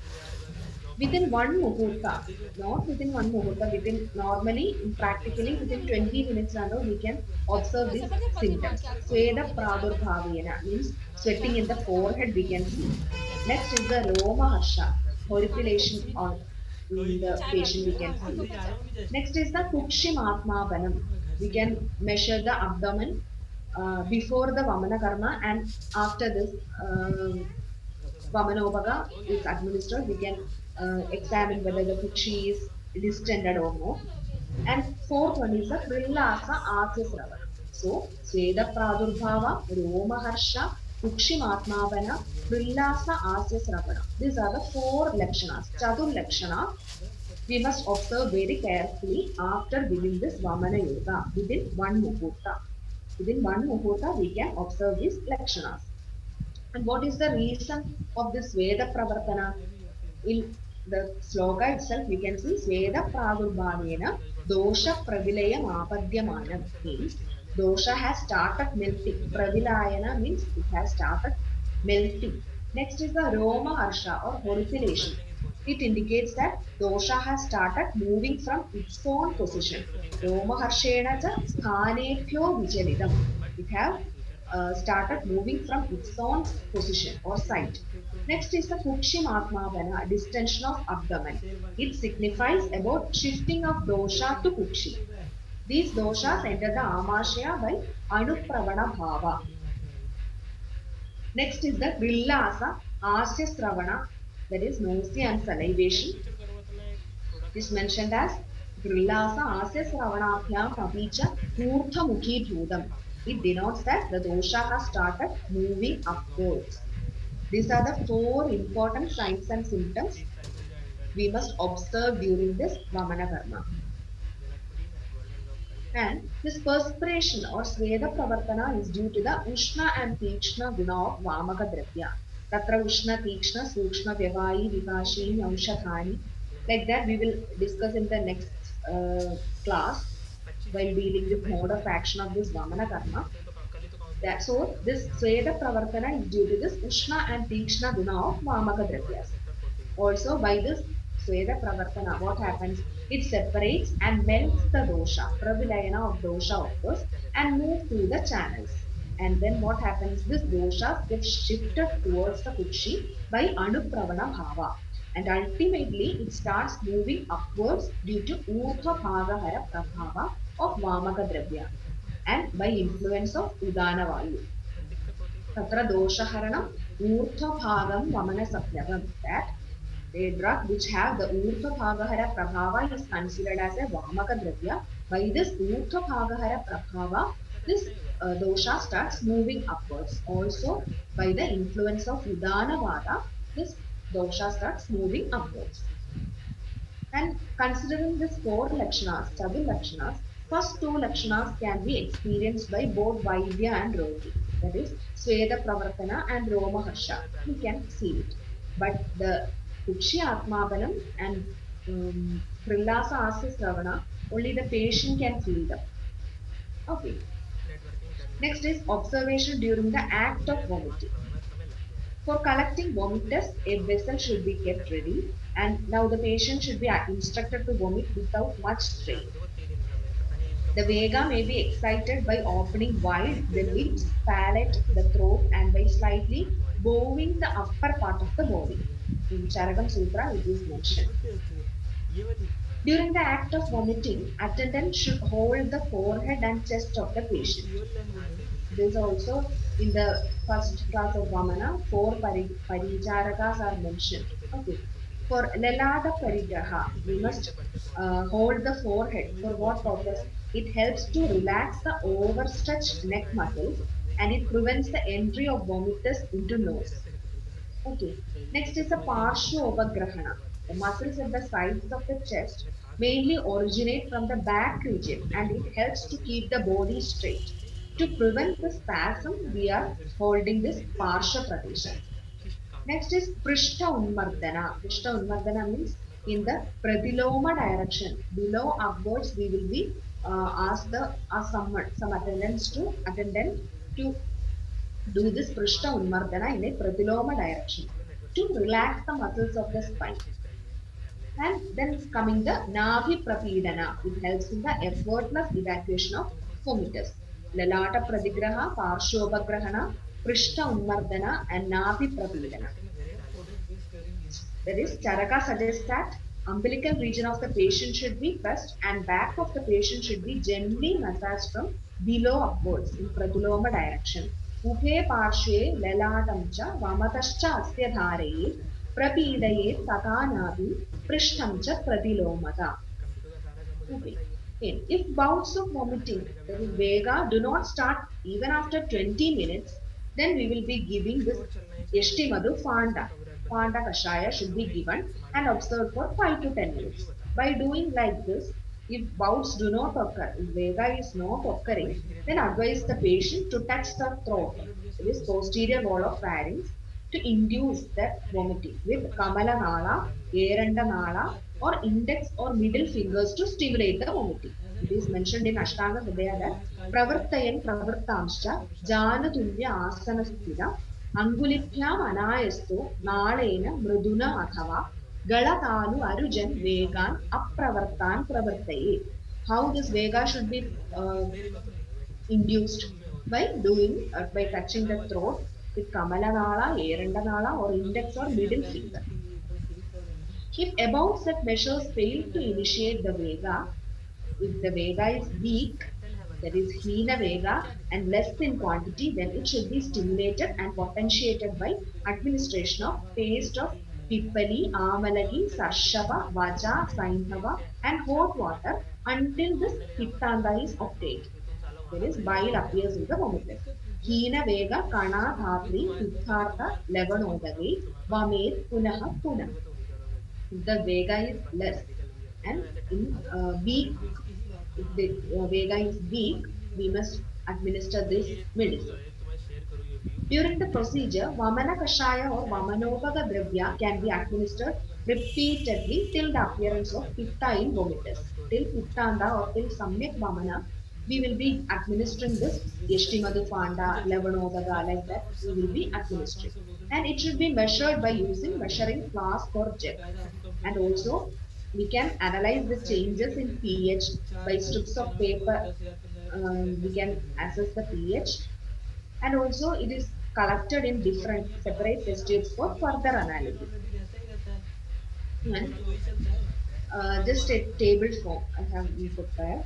within one muhurta, not within one muhurta, within normally, practically within 20 minutes we can observe these symptoms. Sweda pradurbhavena means sweating in the forehead we can see. Next is the Roma Harsha, horripilation on the patient we can see. Next is the Kukshim Atmapanam. We can measure the abdomen before the Vamana Karma and after this Vamanopaga is administered, we can examine whether the Kukshi is distended or not. And fourth one is the Krillasa Asyasravana. So, Sweda Pradurbhava, Roma Harsha, Kukshimatmavana, Krillasa Asyasravana. These are the four lakshanas. Chatur lakshana we must observe very carefully after giving this Vamana Yoga within one muhurta. Within one muhurta, we can observe these lakshanas. And what is the reason of this Veda Pravartana? In the sloka itself, we can see Sveda Pradurbhavena Dosha Pravilayam Apadyamanam means dosha has started melting. Pravilayana means it has started melting. Next is the Roma Harsha or horripilation. It indicates that dosha has started moving from its own position. Roma Harshena cha sthanebhyo vichalitam. It have started moving from its own position or site. Next is the Kukshimatmavana, distension of abdomen. It signifies about shifting of dosha to Kukshi. These doshas enter the Amashya by Anupravana Bhava. Next is the Grillasa, Asya Sravana, that is nausea and salivation. This mentioned as Grillasa, Asya Sravanabhyam Apicha Murtha Mukhi Bhudam. It denotes that the dosha has started moving upwards. These are the four important signs and symptoms we must observe during this Vamana Karma. And this perspiration or Sveda Pravartana is due to the Ushna and Tikshna guna of Vamaka Dravya. Tatra Ushna, Tikshna, Sukshma, Vyavayi, Vikashi, Amshathani. Like that, we will discuss in the next class while dealing with mode of action of this Vamana Karma. That, so, this Sveda Pravartana is due to this Ushna and Tikshna guna of Vamaka Dravyas. Also, by this Sweda Pravartana, what happens? It separates and melts the dosha, pravilayana of dosha of course, and moves through the channels. And then what happens? This dosha gets shifted towards the kukshi by anupravana bhava. And ultimately, it starts moving upwards due to urdhva bhagahara prabhava of vamaka dravya and by influence of udana vayu. Tatra doshaharanam urdhva vamana sapyagam. That a drug which have the Urdhva Bhagahara Prabhava is considered as a Vamaka Dravya By this Urdhva Bhagahara Prabhava, this dosha starts moving upwards. Also, by the influence of Udana Vada, this dosha starts moving upwards. And considering these four lakshanas, Chatur lakshanas, first two lakshanas can be experienced by both Vaidya and Rogi. That is, Sweda Pravartana and Roma Harsha. We can see it. But the Kukshi Atmapanam and Prilasa Asya Sravana, only the patient can feel them. Okay. Next is observation during the act of vomiting. For collecting vomit tests, a vessel should be kept ready, and now the patient should be instructed to vomit without much strain. The vega may be excited by opening wide the lips, palate, the throat, and by slightly bowing the upper part of the body. In Charakam Sutra, it is mentioned. During the act of vomiting, attendant should hold the forehead and chest of the patient. This also in the first class of Vamana, four parijarakas are mentioned. Okay. For Lalada Parigraha, we must hold the forehead. For what purpose? It helps to relax the overstretched neck muscles and it prevents the entry of vomitus into nose. Okay. Next is the Parshva. The muscles at the sides of the chest mainly originate from the back region and it helps to keep the body straight. To prevent the spasm, we are holding this Parsha Pradesha. Next is Prishta Unmardana. Prishta Unmardana means in the Pratiloma direction. Below upwards, we will be ask some attendant to do this Prishta Unmardana in a Pratiloma direction to relax the muscles of the spine. And then coming the Navi Prapidana, it helps in the effortless evacuation of vomitus. Lalata Pradigraha, Parshopagrahana, Prishta Unmardana, and Navi Prapidana. That is, Charaka suggests that umbilical region of the patient should be pressed and back of the patient should be gently massaged from below upwards in Praduloma direction. Ubhe parshve lalatam cha vamatascha asya dharaye prapidayet tatanavi prishtam cha pradilomata. Okay. If bouts of vomiting, that is Vega, do not start even after 20 minutes, then we will be giving this Yashtimadu Fanda. Fanda Kashaya should be given and observed for 5 to 10 minutes. By doing like this, if bouts do not occur, if Vega is not occurring, then advise the patient to touch the throat, that is posterior wall of pharynx, to induce that vomiting with Kamala Nala, Eranda Nala, or index or middle fingers to stimulate the vomiting. It is mentioned in Ashtanga Hridaya that Pravartayan Pravartamscha Jana Tulya Asana Sthira Anguliphyam Anayasto Nalena Mriduna Athava Galatalu Arujan Vegan Apravartan Pravartaye. How this Vega should be induced by doing by touching the throat with Kamala Nala, Eranda Nala, or index or middle finger. If above set measures fail to initiate the Vega, if the Vega is weak, that is Hina Vega, and less in quantity, then it should be stimulated and potentiated by administration of paste of Pippali, Amalagi, Sarshava, Vaja, Sainhava, and hot water until this Pittanda is obtained. That is, bile appears in the vomitus. Hina Vega, Kana, Dhatri, Pitthartha, Levanodagi, Vamed, Punaha, Punam. The Vega is less and in weak, if the Vega is weak, we must administer this medicine. During the procedure, Vamana Kashaya or Vamanopaga Dravya can be administered repeatedly till the appearance of Pitta in vomitus. Till Pittanda or till Samyak Vamana, we will be administering this Yashtimadu Panda, Levanodaga, like that, we will be administering. And it should be measured by using measuring flask or jug. And also, we can analyze the changes in pH by strips of paper. We can assess the pH, and also it is collected in different separate test tubes for further analysis. And just a table form I have prepared.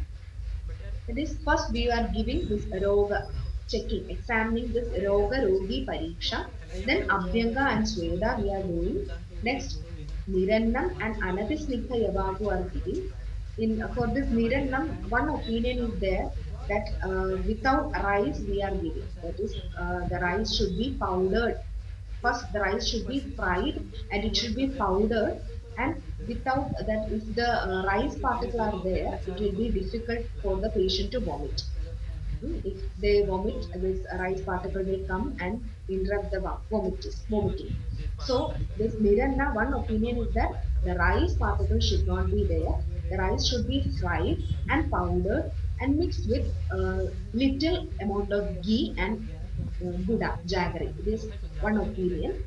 It is first we are giving this roga checking, examining this roga rogi pariksha. Then Abhyanga and Sweda we are doing. Next Nirannam and Anapisnigdha Yavagu are giving. In for this Nirannam, one opinion is there that without rice we are giving. That is, the rice should be powdered. First, the rice should be fried and it should be powdered. And without that, if the rice particle are there, it will be difficult for the patient to vomit. If they vomit, this rice particle may come and interrupt the vomiting. So this Niranna, one opinion is that the rice particle should not be there. The rice should be fried and powdered and mixed with little amount of ghee and guda, jaggery. This one opinion.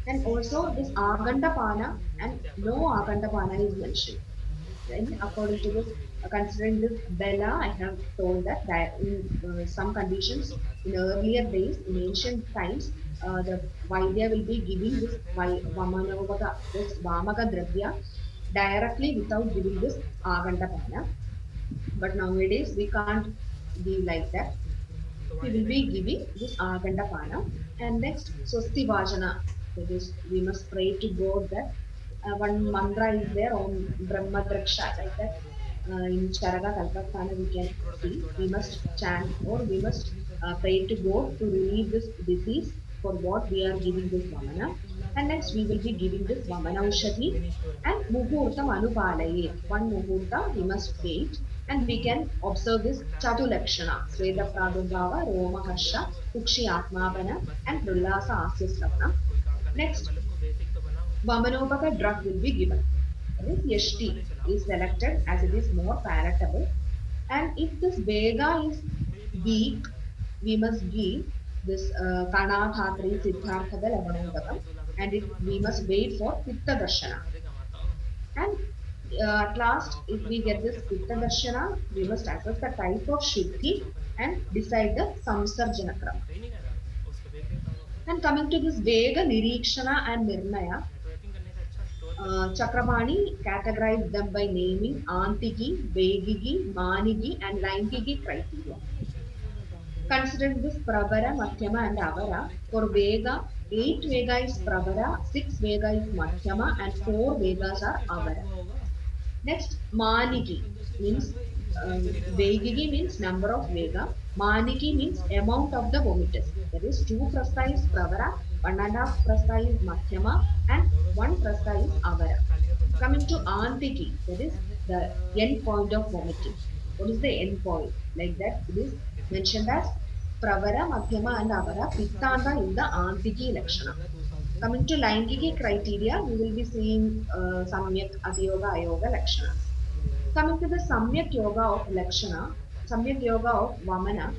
And also this agandapana and no agandapana is mentioned. Then, according to this, considering this Bella, I have told that, in some conditions, in earlier days, in ancient times, the Vaidya will be giving this Vamanavaka, this Vamaka Dravya directly without giving this Agandapana. But nowadays, we can't give like that. We will be giving this Agandapana. And next, Swasti Vajana. That is, we must pray to God that one mantra is there on Brahma Draksha, like that. In Charaka Kalpasthana, we can see we must chant or we must pray to God to relieve this disease for what we are giving this Vamana. And next, we will be giving this Vamana Ushati and Muhurtam Anupalaye. One Muhurta, we must wait and we can observe this Chatu Lakshana, Sweda Prabhava, Roma Harsha, Kukshi Atmapana, and Prulasa Asyaslavana. Next, Vamanopaka drug will be given. This Yashti is selected as it is more palatable. And if this Vega is weak, we must give this Kana Dhatri Siddharthada Lavanodakam and we must wait for Pitta Darshana. And at last, if we get this Pitta Darshana, we must assess the type of Shuddhi and decide the Samsarjana Krama. And coming to this Vega, Nirikshana and Nirnaya, Chakrabani categorized them by naming Antiki, Vegigi, Manigi, and Laingigi criteria. Considering this Pravara, Madhyama, and Avara, for Vega, 8 Vega is Pravara, 6 Vega is Madhyama, and 4 Vegas are Avara. Next, Manigi means Vegigi means number of Vega. Manigi means amount of the vomitus. That is 2 prasta is Pravara, 1.5 prasta is Madhyama, and 1 prasta is Avara. Coming to Antiki, that is the end point of vomiting. What is the end point? Like that, it is mentioned as Pravara, Madhyama, and Avara. Pittanda is the Antiki Lakshana. Coming to Laingiki criteria, we will be seeing Samyak, Adiyoga, Ayoga, Lakshanas. Coming to the Samyak Yoga of Lakshana, Samyak Yoga of Vamana,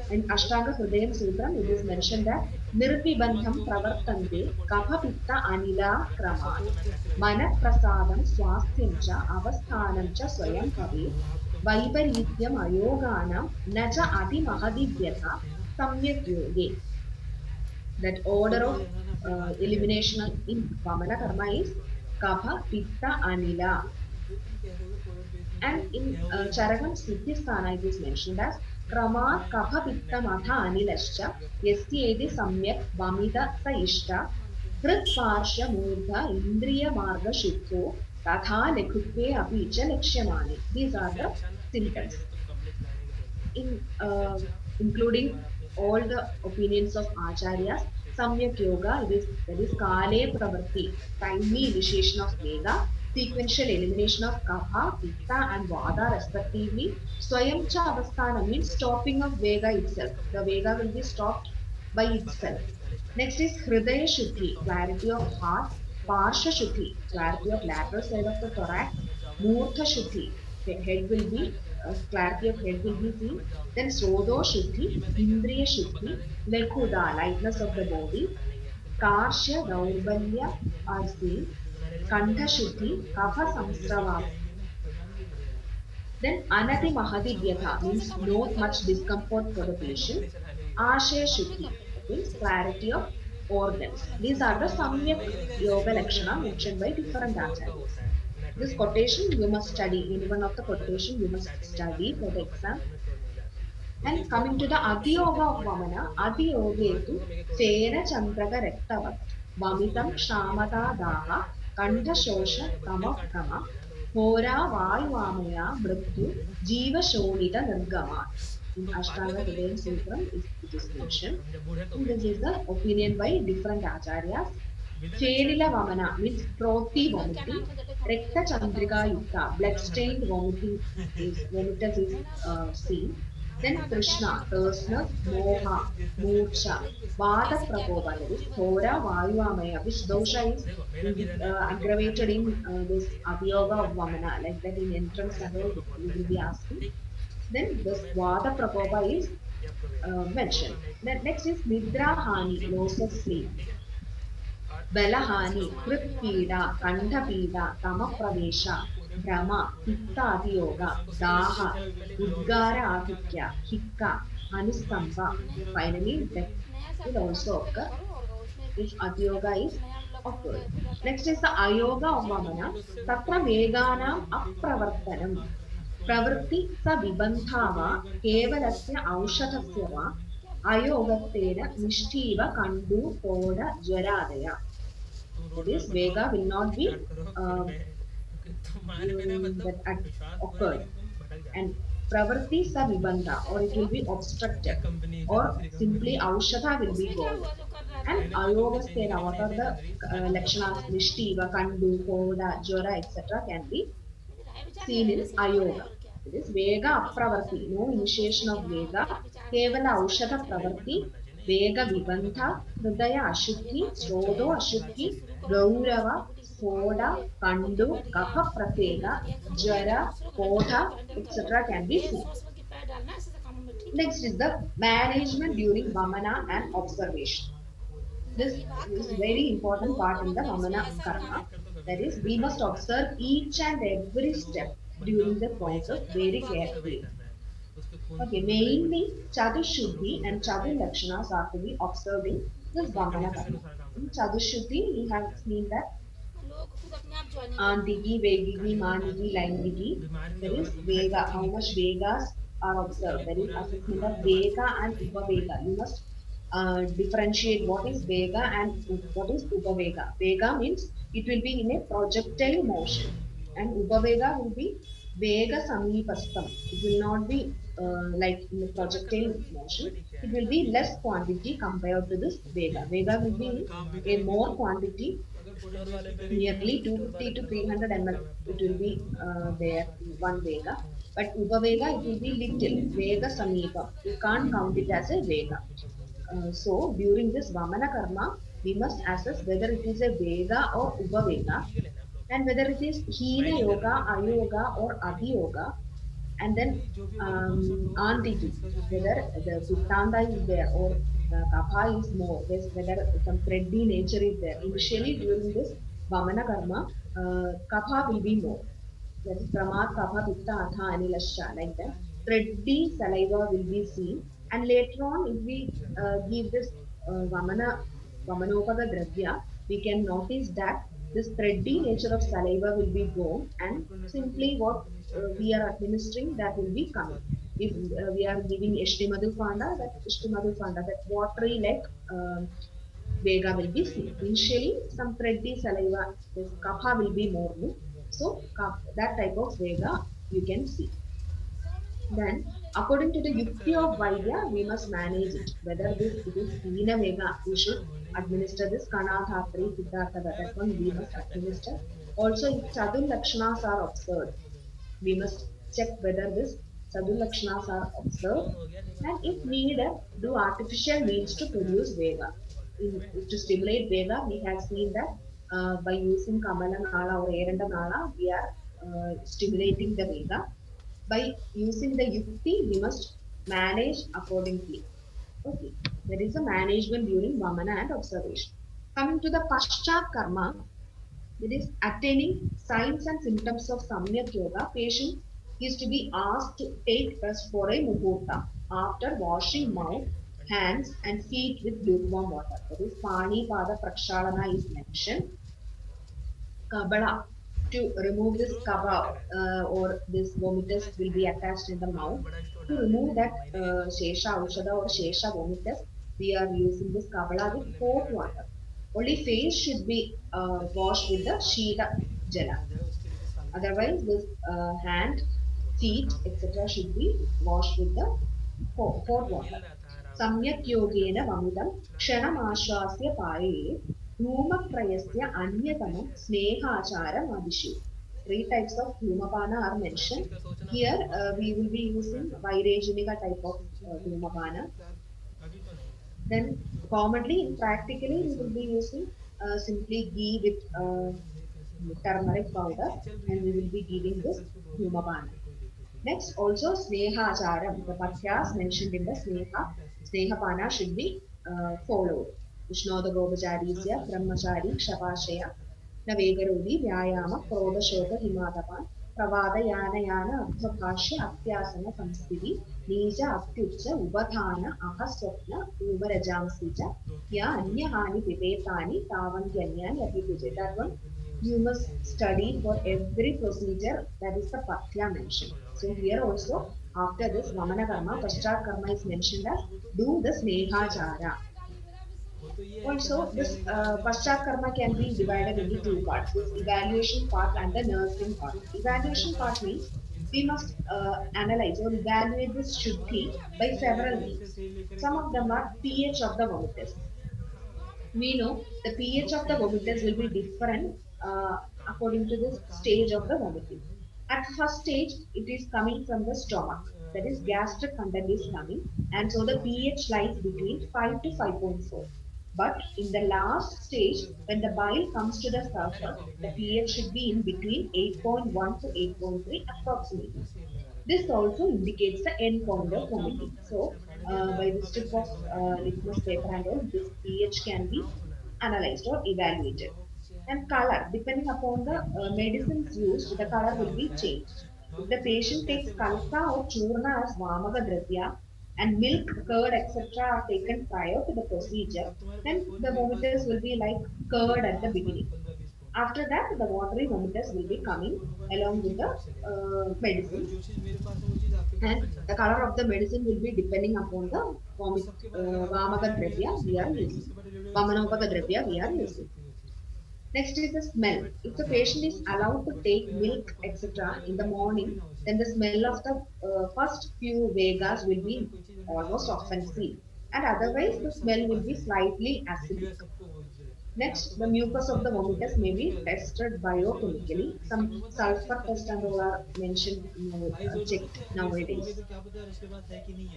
in Ashtanga Hridayam Sutram, it is mentioned that Nirvibandham Pravartante Kapha Pitta Anila Kramat Mana Prasadam Swasthyam Cha Avasthanam Cha Swayam Bhavet Vaiparityam Ayoganam Nacha Ati Mahadivyatha Samyak Yoge. That order of elimination in Vamana Karma is Kapha, Pitta, Anila. And in Charakam Siddhisthana it is mentioned as Krama, Kapha, Pitta, Matha, Anilascha, Yastyedi Samyak, Vamita, Sa Ishta, Hrit Parsha, Murdha, Indriya, Marga, Shuddho, Tatha, Lekhutve, Apicha, Lakshyamani. These are the symptoms. In including all the opinions of acharyas, Samyak Yoga, that is Kale Pravarti, timely initiation of Veda, sequential elimination of Kapha, Pitta, and Vada respectively. Swayamcha Avasthana means stopping of Vega itself. The Vega will be stopped by itself. Next is Hridaya Shuddhi, clarity of heart. Parsha Shuddhi, clarity of lateral side of the thorax. Murtha Shuddhi, head will be, clarity of head will be seen. Then Sodo Shuddhi, Indriya Shuddhi, Lekhuda, lightness of the body. Karshya, Daurbalya are seen. Kantha Shuddhi, Kapha Samsravas. Then Anati Mahadivyatha means not much discomfort for the patient. Ashaya Shuddhi, that means clarity of organs. These are the Samyak Yoga Lakshana mentioned by different acharyas. This quotation you must study. Any one of the quotation you must study for the exam. And coming to the Adiyoga of Vamana, Adiyogetu Fena Chandraga Rektavat Vamitam Kshamata Daha Kantha Shosha Kama Kama. Hora Vayvamaya Mrityu Jiva Shonita Nirgama. In Ashtanga Hridaya Sutram, it is mentioned. And this is the opinion by different acharyas. Chelila Vamana means frothy vomiting. Rekta Chandrika Yukta, blood-stained vomitus is seen. Then Krishna, thirstness, Moha, Murcha, Vata Prakopa, that is Hora Vayuvamaya, which dosha is aggravated in this Abhiyoga of Vamana, like that in entrance and all, you will be asking. Then this Vata Prakopa is mentioned. Then next is Nidra Hani, loss of sleep. बलहानि हृत्पीडा कण्ठपीडा तमप्रवेश भ्रम पित्तादियोग दाह उद्गार आधिक्य हिक्क अनुस्तंभ finally death will also occur if adiyoga is occurred. Next is the ayoga of vamana. Tatra veganam apravartanam प्रवृत्ति स विबन्धा वा केवलस्य औषधस्य वा अयोगत्वेन निष्ठीव कण्डु code ज्वरादय. That is, Vega will not be that occurred. And Pravarti sa Vibandha, or it will be obstructed, or simply Aushadha will be gone. And Ayogastena, what are the Lakshanas, Nishtiva, Kandu, Koda, Jora, etc., can be seen in Ayoga. It is Vega Apravarti, no initiation of Vega, Kevala Aushadha Pravarti, Vega Vibandha, Hridaya Ashuddhi, Srodo Ashuddhi, Gaurava, Spoda, Kandu, Kapha Praseda, Jara, Kotha, etc. can be seen. Next is the management during Vamana and observation. This is very important part in the Vamana karma. That is, we must observe each and every step during the process very carefully. Okay, mainly Chatushuddhi and Chatu Lakshanas are to be observed in this Vamana karma. In Chatushuddhi, we have seen that Antiki, Vegigi, Maniki, Laingiki. There is Vega, how much Vegas are observed. There is assessment of Vega and Upavega. You must differentiate what is Vega and what is Upavega. Vega means it will be in a projectile motion, and Upavega will be Vega Samipastam. It will not be like in a projectile motion. It will be less quantity compared to this Vega. Vega will be a more quantity, nearly 250 to 300 ml. It will be there in one Vega. But Upavega, it will be little. Vega Sameepam. You can't count it as a Vega. So during this Vamana Karma, we must assess whether it is a Vega or Upavega, and whether it is Hina Yoga, Ayoga, or Adiyoga, and then Antiki, whether the Pittanda is there or Kapha is more, whether some thready nature is there. Initially, during this Vamana Karma, Kapha will be more. That is Pramat, Kapha, Pitta, Atha, Anilasha, like that. Thready saliva will be seen, and later on, if we give this Vamanopada Dravya, we can notice that this thready nature of saliva will be gone, and simply what we are administering, that will be coming. If we are giving Ishtimadu Fanda, that watery like Vega will be seen. Initially, some thready saliva, this kapha will be more. No? So, that type of Vega you can see. Then, according to the Yukti of Vaidya, we must manage it. Whether this it is Hina Vega, we should administer this Kanathatri, Siddhartha, that one we must administer. Also, if Chadun Lakshanas are observed, we must check whether this Sadhulakshanas are observed, and if needed, do artificial means to produce Vega. To stimulate Vega, we have seen that by using Kamala Nala or Eranda Nala, we are stimulating the Vega. By using the Yukti, we must manage accordingly. Okay, there is a management during Vamana and observation. Coming to the Paschat Karma, that is attaining signs and symptoms of Samyak Yoga, patient is to be asked to take rest for a muhurta after washing mouth, hands and feet with lukewarm water. That is Pani Pada Prakshalana is mentioned. Kabala, to remove this kaba or this vomitus will be attached in the mouth. To remove that Shesha Aushada or Shesha vomitus, we are using this kabala with hot water. Only face should be washed with the Shita Jala. Otherwise, this hand, feet, etc. should be washed with the hot water. सम्यक् योगेन वमिदं क्षणमाश्वास्य पाये धूमत्रयस्य अन्यतमं स्नेहाचारमादिशु. Three types of dhumapana are mentioned. Here we will be using Vairejika type of dhumapana. Then commonly in practically we will be using simply ghee with turmeric powder and we will be giving this dhumapana. Next, also Sneha Acharam, the Pathyas mentioned in the Snehapana should be followed. Vishnoda Gopacharisya, Brahmachari, Kshapashaya, Navegarodi, Vyayama, Krodashoka, Himadapan, Pravada Yana Yana, Abdhabhashya, Apyasana, Samstiti, Nija, Aptyucha, Ubadhana, Ahaswapna, Uvarajamsija, Ya, Anya Hani, Pipetani, Tavantyanyani, Apipuje. That one you must study for every procedure that is the Pathya mentioned. So here also, after this Vamana Karma, Paschat Karma is mentioned as do the Snehachara. Also, this Paschat Karma can be divided into two parts, this evaluation part and the nursing part. Evaluation part means we must analyze or evaluate this Shuddhi by several means. Some of them are pH of the vomitus. We know the pH of the vomitus will be different according to the stage of the vomiting. At first stage, it is coming from the stomach, that is gastric content is coming, and so the pH lies between 5 to 5.4. But in the last stage, when the bile comes to the surface, the pH should be in between 8.1 to 8.3 approximately. This also indicates the end point of vomiting. So, by the strip of litmus paper and all, this pH can be analyzed or evaluated. And color, depending upon the medicines used, the color will be changed. If the patient takes kalsa or churna as vamaka dravya and milk, curd, etc. are taken prior to the procedure, then the vomiters will be like curd at the beginning. After that, the watery vomiters will be coming along with the medicines, and the color of the medicine will be depending upon the vomit, vamaka dravya we are using, vamanopaka dravya we are using. Next is the smell. If the patient is allowed to take milk, etc., in the morning, then the smell of the first few Vegas will be almost offensive, and otherwise the smell will be slightly acidic. Next, the mucus of the vomitus may be tested biochemically. Some sulfur test and all are mentioned, checked nowadays.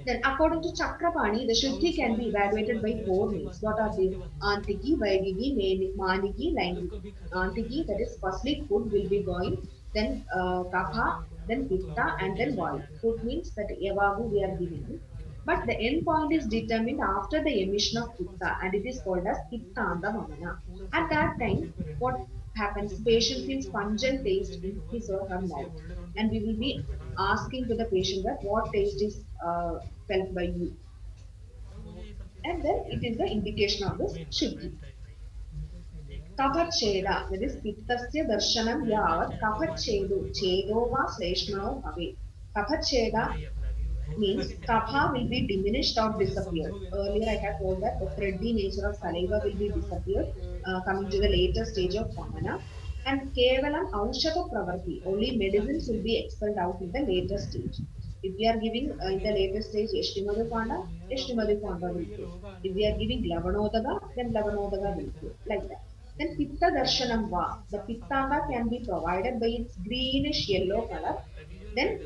Then, according to Chakrapani, the Shuddhi can be evaluated by four means. What are they? Antiki, Vaidigi, Maniki, Laingiki. Antiki, that is, firstly, food will be going, then Kapha, then Pitta, and then Vayu. Food means that Yavagu we are giving. But the end point is determined after the emission of Pitta, and it is called as Pittanda Vamana. At that time, what happens? The patient feels pungent taste in his or her mouth, and we will be asking to the patient that what taste is felt by you, and then it is the indication of this shuddhi. Kapacheda, that is pittasya darshanam yavat kapachedu chedo va sleshmano bhave. Kapacheda means kapha will be diminished or disappeared. Earlier I have told that the thready nature of saliva will be disappeared coming to the later stage of vamana. And kevalam aushata pravarti, only medicines will be expelled out in the later stage. If we are giving in the later stage Yashtimadu Panda will flow. If we are giving Lavanodaga, then Lavanodaga will flow. Like that. Then Pitta Darshanam Va, the Pittanga can be provided by its greenish yellow color, then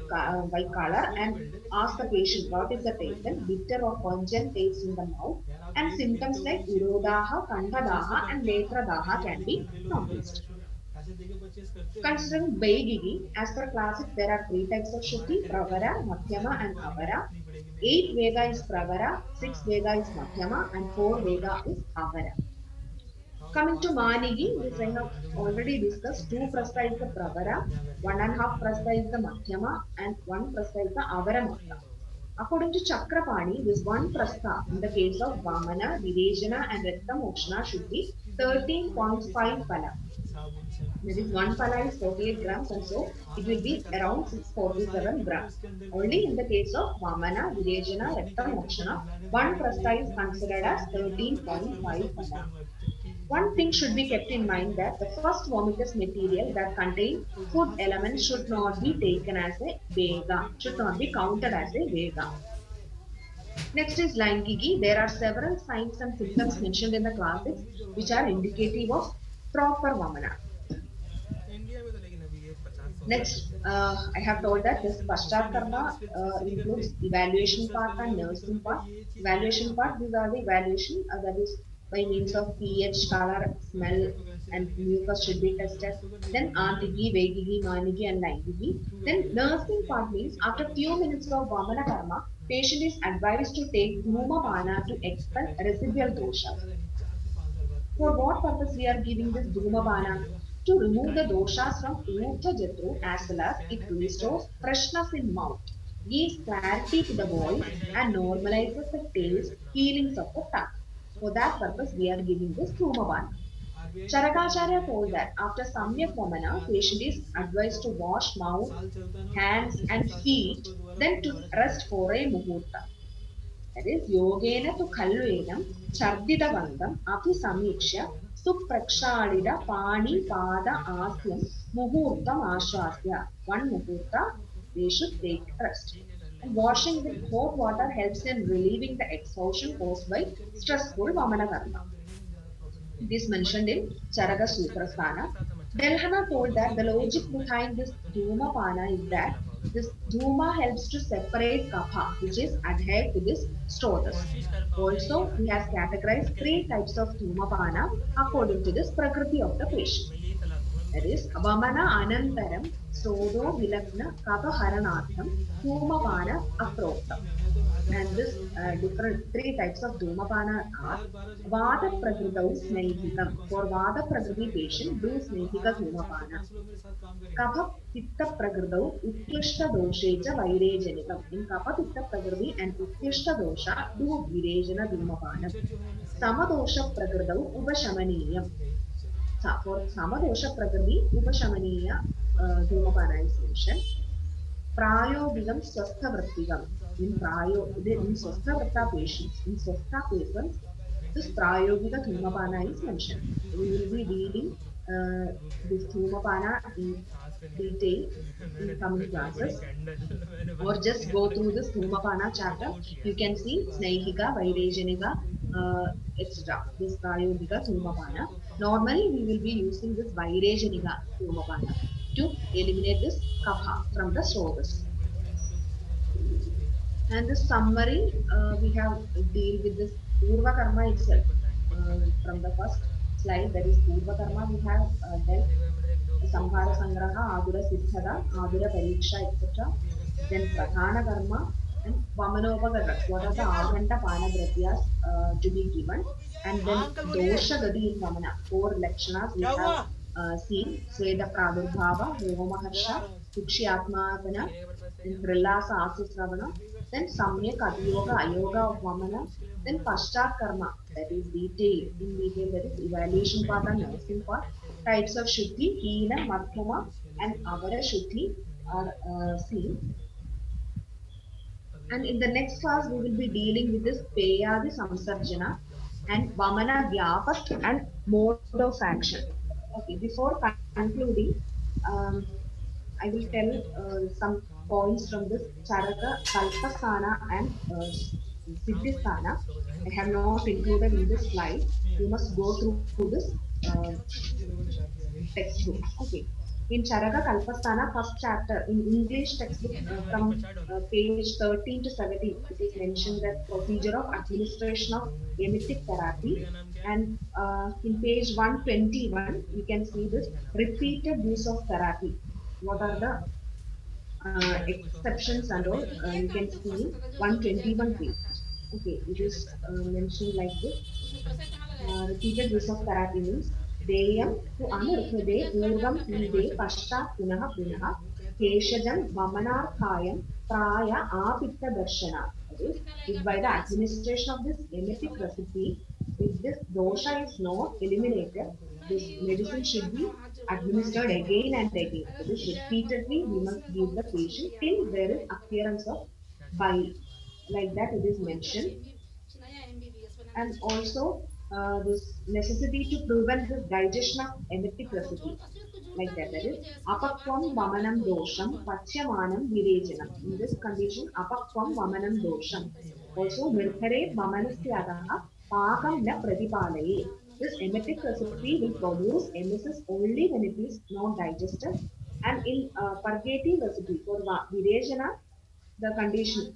by color, and ask the patient what is the taste, then bitter or pungent taste in the mouth, and symptoms like urodaha, kandhadaha, and netradaha can be noticed. Considering Baigigi, as per classics, there are three types of Shuddhi, Pravara, Madhyama, and Avara. 8 Vega is Pravara, 6 Vega is Madhyama, and 4 Vega is Avara. Coming to Manigi, this I have already discussed. 2 prastha is the Pravara, 1.5 prastha is the Madhyama, and 1 prastha is the Avara Matra. According to Chakrapani, this 1 prastha in the case of Vamana, Virejana, and Rakta Mokshana should be 13.5 pala. That is, 1 pala is 48 grams, and so it will be around 647 grams. Only in the case of Vamana, Virejana, Rakta Mokshana, 1 prastha is considered as 13.5 pala. One thing should be kept in mind that the first vomitous material that contain food elements should not be taken as a vega, should not be counted as a vega. Next is Laingigi. There are several signs and symptoms mentioned in the classics which are indicative of proper vamana. India में तो लेकिन अभी ये 50 100 साल Next, तक चलेगा। I have told लेकिन that ये this सब Paschat दूसरी मीडिया Karma फिर ऐसे नहीं करते। includes evaluation दूसरा part चलेगा and तो दूसरे nursing में part. भाई ये चीज़ नहीं है Evaluation यहाँ पे। part, these are the evaluation that is by तो means फिर of आपको pH, बस color, smell, आपको कैसे and आगे mucus should be जाके tested. शुगर नहीं Then बढ़ेगी ना। Antigi, Vegigi, Manigi, and Laingigi. Sugar Then बढ़ेगी nursing इसलिए part ये means पेपर after में few पूछते minutes हैं। of Vamana Karma, patient is advised to take बाद Dhuma में पैसे Bana to कैसे यूज expel करते हैं इसको residual बाद में doshas. पता नहीं 4 से 5 साल बाद For एक ही what paper purpose we are ये giving हाथ this में Dhuma पकड़ने में नहीं Bana? मिलेगा। To ये remove the गाड़ी में doshas बैठा from हुआ है Urdhva Jatru ये as well पूरा as स्कैन it है पेपर restores है। freshness in mouth, gives clarity to the इसमें voice, फाइल and डालेंगे नहीं तो normalizes the पेमेंट taste, रखना पड़ेगा feelings of the एक tongue. For सब that कुछ purpose, इसमें we are giving this Dhumabana. RBI ने क्या बोला Charakacharya है told कि that आप after एक Samyak बार पैसे Vamana, आते हैं patient उसकी is receipt advised to wash mouth, साल चलता है ना उसका hands, जैसे ही and साल चलेगा feet, उसको दोबारा then फिर to दोबारा चालू rest होगा। for a muhurta. That is yogena tu khalvenam chardidavandam abhisamikshya suprakshalida pani pada asyam muhurtam ashwasya. One muhurta they should take rest. And washing with hot water helps in relieving the exhaustion caused by stressful vamana karma. It is mentioned in Charaka Sutrasthana. Delhana told that the logic behind this Dhumapana is that this Dhuma helps to separate kapha, which is adhered to this strotus. Also, he has categorized three types of Dhumapana according to this prakriti of the patient. That is, Vamana Anantaram, Sodo Vilakna Kapaharanartham, Dhumapana Aproktam. And this different three types of Dhumapana are Vada Prakritau Snehikam. For Vada Prakriti patient, do Snehika Dhumapana. Kapha Pitta Prakritau Utkishta Doshecha Vairejanikam. In Kapha Pitta Prakriti and Utkishta Dosha, do Virejana Dhumapana. Samadosha Prakritau Upashamaniyam. For Samadosha Prakriti, Upashamaniya Dhumapana is mentioned. Prayogikam Swasthavrittikam. In Swasthavrita patients, in Swastha persons, this Prayogika Dhumapana is mentioned. We will be reading this Dhumapana in detail in coming classes, or just go through this Dhumapana chapter. You can see Snehika, Vairejanika, etc. This Prayogika Dhumapana. Normally, we will be using this Vairejanika Dhumapana to eliminate this kapha from the source. And the summary, we have deal with this Purva Karma itself. From the first slide, that is Purva Karma, we have dealt Samhara Sangraha, Adura Siddhata, Adura Pariksha, etc. Then Pradhana Karma and Vamanopagaras. What are the Aganta Panadrathyas to be given? And then Dosha Gadi in Vamana. Four Lakshanas we have seen. Sweda Pradurbhava, Romaharsha, Kukshyatmapana, then Prilasa Asisravana, then Samyak Adiyoga, Ayoga of Vamana, then Pashchat Karma, that is detail, in detail, that is evaluation part and nursing part, types of Shuddhi, Hina, Madhyama, and Avara Shuddhi are seen. And in the next class, we will be dealing with this Peyadi Samsarjana and Vamana Vyapat and mode of action. Okay, before concluding, um, I will tell some points from this Charaka, Kalpasthana, and Siddhisthana. I have not included in this slide. You must go through this textbook. Okay. In Charaka Kalpasthana, first chapter in English textbook from page 13 to 17, it is mentioned that procedure of administration of emetic therapy. And in page 121, you can see this repeated use of therapy. What are the exceptions and all? You can see in 121 page. Okay, it is mentioned like this. Repeated use of therapy means deyam to anurhade purvam pide pashchat punah punah keshajam vamanarthayam praya apitta darshana. That is, if by the administration of this emetic recipe, if this dosha is not eliminated, this medicine should be administered again and again. That is, repeatedly we must give the patient till there is appearance of bile. Like that it is mentioned. And also this necessity to prevent the digestion of emetic recipe, like that. That is, apakvam vamanam dosham, pachyamanam virejanam. In this condition, apakvam vamanam dosham. Also, mirthare vamanasyadaha pakam na pratipalaye. This emetic recipe will produce emesis only when it is not digested. And in purgative recipe for virejana, the condition,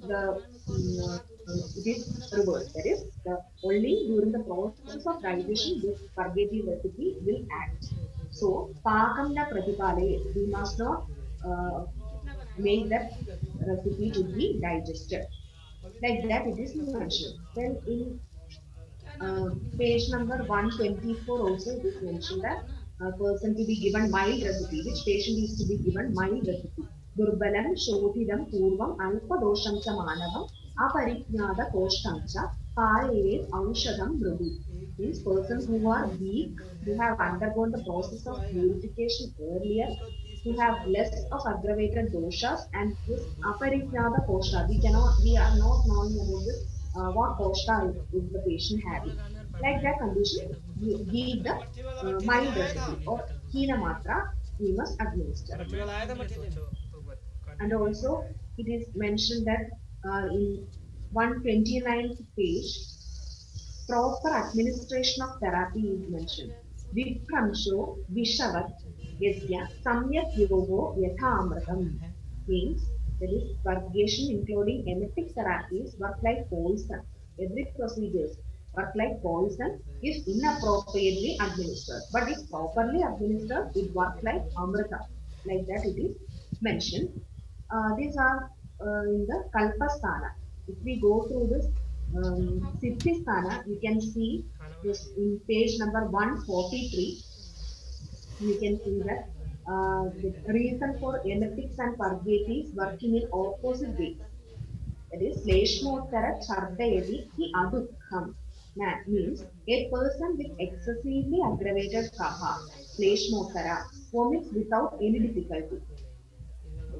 it is reversed. That is, the only during the process of digestion, this purgative recipe will act. So, pakamna pratipale, we must not make that recipe to be digested. Like that, it is mentioned. Then in page number 124 also it is mentioned that a person to be given mild recipe. Which patient is to be given mild recipe? Durbalam, Shodhidam, Purvam, Alpadosham cha Manavam, Aparijnada Koshtam cha, Parayet, Aushadam, Mrudu. Means person who are weak, who have undergone the process of purification earlier, who have less of aggravated doshas, and this Aparijnada Kosha. We are not knowing about this, what kosha is the patient having. Like that condition, give the mild recipe or hina matra we must administer. And also, it is mentioned that in 129th page, proper administration of therapy is mentioned. Vikramsho Vishavat Yasya Samyak Yogo Yathamratam means that is purgation including emetic therapies work like poison. Every procedures work like poison if inappropriately administered. But if properly administered, it works like amrita. Like that it is mentioned. These are in the Kalpasthana. If we go through this Siddhisthana, you can see this in page number 143. You can see that the reason for emetics and purgatives working in opposite ways. That is, Sleshmottara Chardayati ki Adukham. Means a person with excessively aggravated kapha, Sleshmottara, vomits without any difficulty.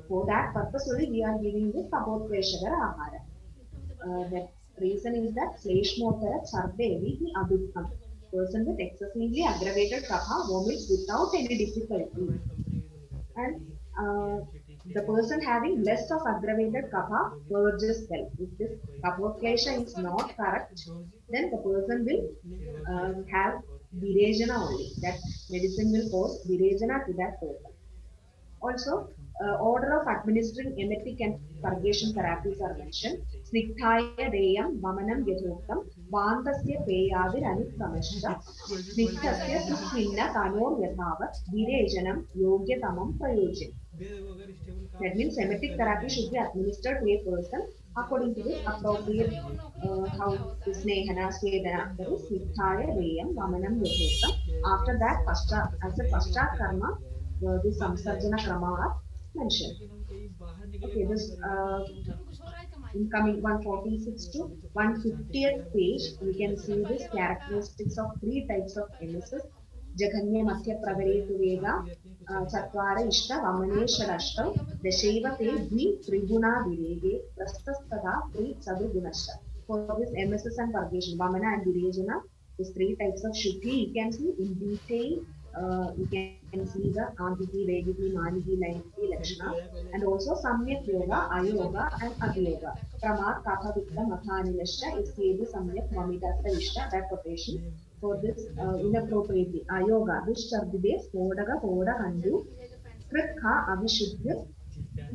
For that purpose only we are giving this Kabotkleshagara Ahara. The reason is that Sleshmottara Chardevi the Adukam. Person with excessively aggravated kapha vomits without any difficulty. And the person having less of aggravated kapha purges well. If this Kapoklesha is not correct, then the person will have virejana only. That medicine will cause virejana to that person. Also, order of administering emetic and purgation therapies are mentioned. Snigdhaya deyam vamanam yathoktam vandasya peyadir anukramashcha snigdhasya susvinna tanor yathavat virejanam yogyatamam prayojin. That means emetic therapy should be administered to a person according to this appropriate how the snehana, swedana, that is snigdhaya deyam vamanam yathoktam. After that, as a pascha karma, the samsarjana krama are mentioned. Okay, this incoming 146 to 150th page, we can see this characteristics of three types of emesis. Jaganya Madhya Pravaretu Veda, Chatvara Ishta Vamane Shadashtav, Dasheva Te Dvi Triguna Virege, Prastastada Tri Sadu Gunashta. For this emesis and purgation, Vamana and Virejana, these three types of Shuddhi, you can see in detail. You can see the Antiki, Vediki, Maniki, Lainiki, Lakshana, and also Samyak Yoga, Ayoga, and Adiyoga. Pramat, Kapha, Vitta, Mathanilashta, Isyedi, Samyak, Mamitasta, Ishta, that quotation. For this inappropriately, Ayoga, Vishchabdide, Spodaga, Poda, Kandu, Kritha, Avishuddha,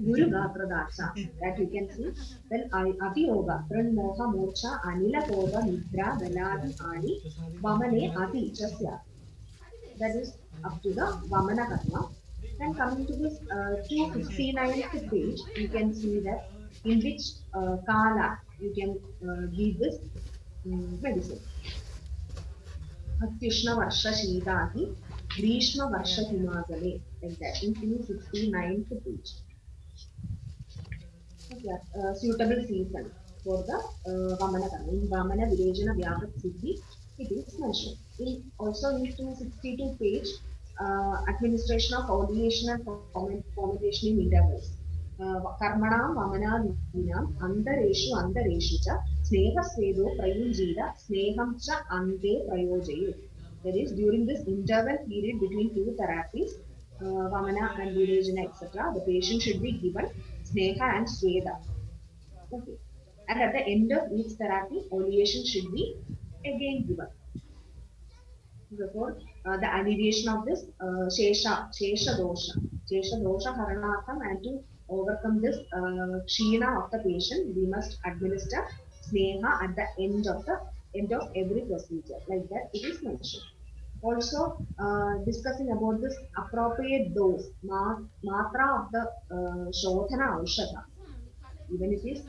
Guru Gatradacha. That you can see. Then Atiyoga, Pran Moha Mocha, Anila Koga, Nidra, Veladi, Ani, Vamane, Ati, Chasya. That is up to the Vamana Karma. Then coming to this 259th page, you can see that in which Kala you can give this medicine. Krishna Varsha Shidati, Grishma Varsha Himagale, like that in 269th page. Okay, suitable season for the Vamana Karma. In Vamana Virejana Vyapat Siddhi, it is mentioned. Also in 262 page, administration of ordination and formulation in intervals. Karmanam Vamana Dinam Andareshu Andareshu cha Snehasvedo prayunjita sneham cha ante prayojayu. That is, during this interval period between two therapies, Vamana and Virajana, etc., the patient should be given Sneha and Sweda. Okay. And at the end of each therapy, oleation should be again given. Therefore, the alleviation of this Shesha dosha Haranartham, and to overcome this Kshina of the patient, we must administer Sneha at the end of every procedure. Like that, it is mentioned. Also, discussing about this appropriate dose, matra of the Shodhana Aushadha, even it is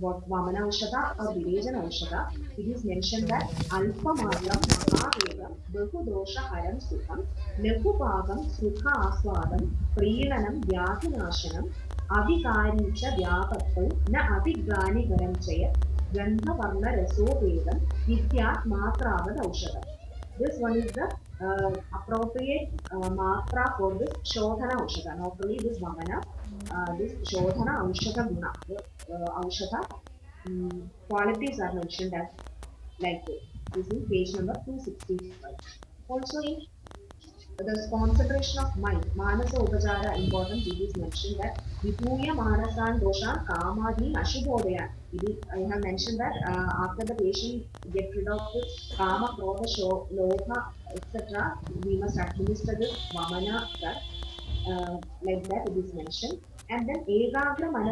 what Vamana Aushadha or Virajana Aushadha, it is mentioned that Alpha Matram Mahavegam Bahu Dosha Haram Sukham Lehu Pagam Sukha Aswadam Priyanam Vyadhinashanam Adhikaricha Vyapattal Na Adhigani Garanchaya Gandha Varna Rasovedam Vidyat Matravad Aushadam. This one is the appropriate matra for this Shodhana Aushadha. Not only this Vamana, this Shodhana Aushadha Guna. The Aushadha qualities are mentioned as like this. This is page number 265. Also in the concentration of mind, Manasa Upachara importance, it is mentioned that Vibhuya Manasan Dosha Kamadi Ashubhodaya. I have mentioned that after the patient get rid of this Kama, Krodha, Lobha, etc., we must administer this Vamana drug, like that it is mentioned. And then Egagra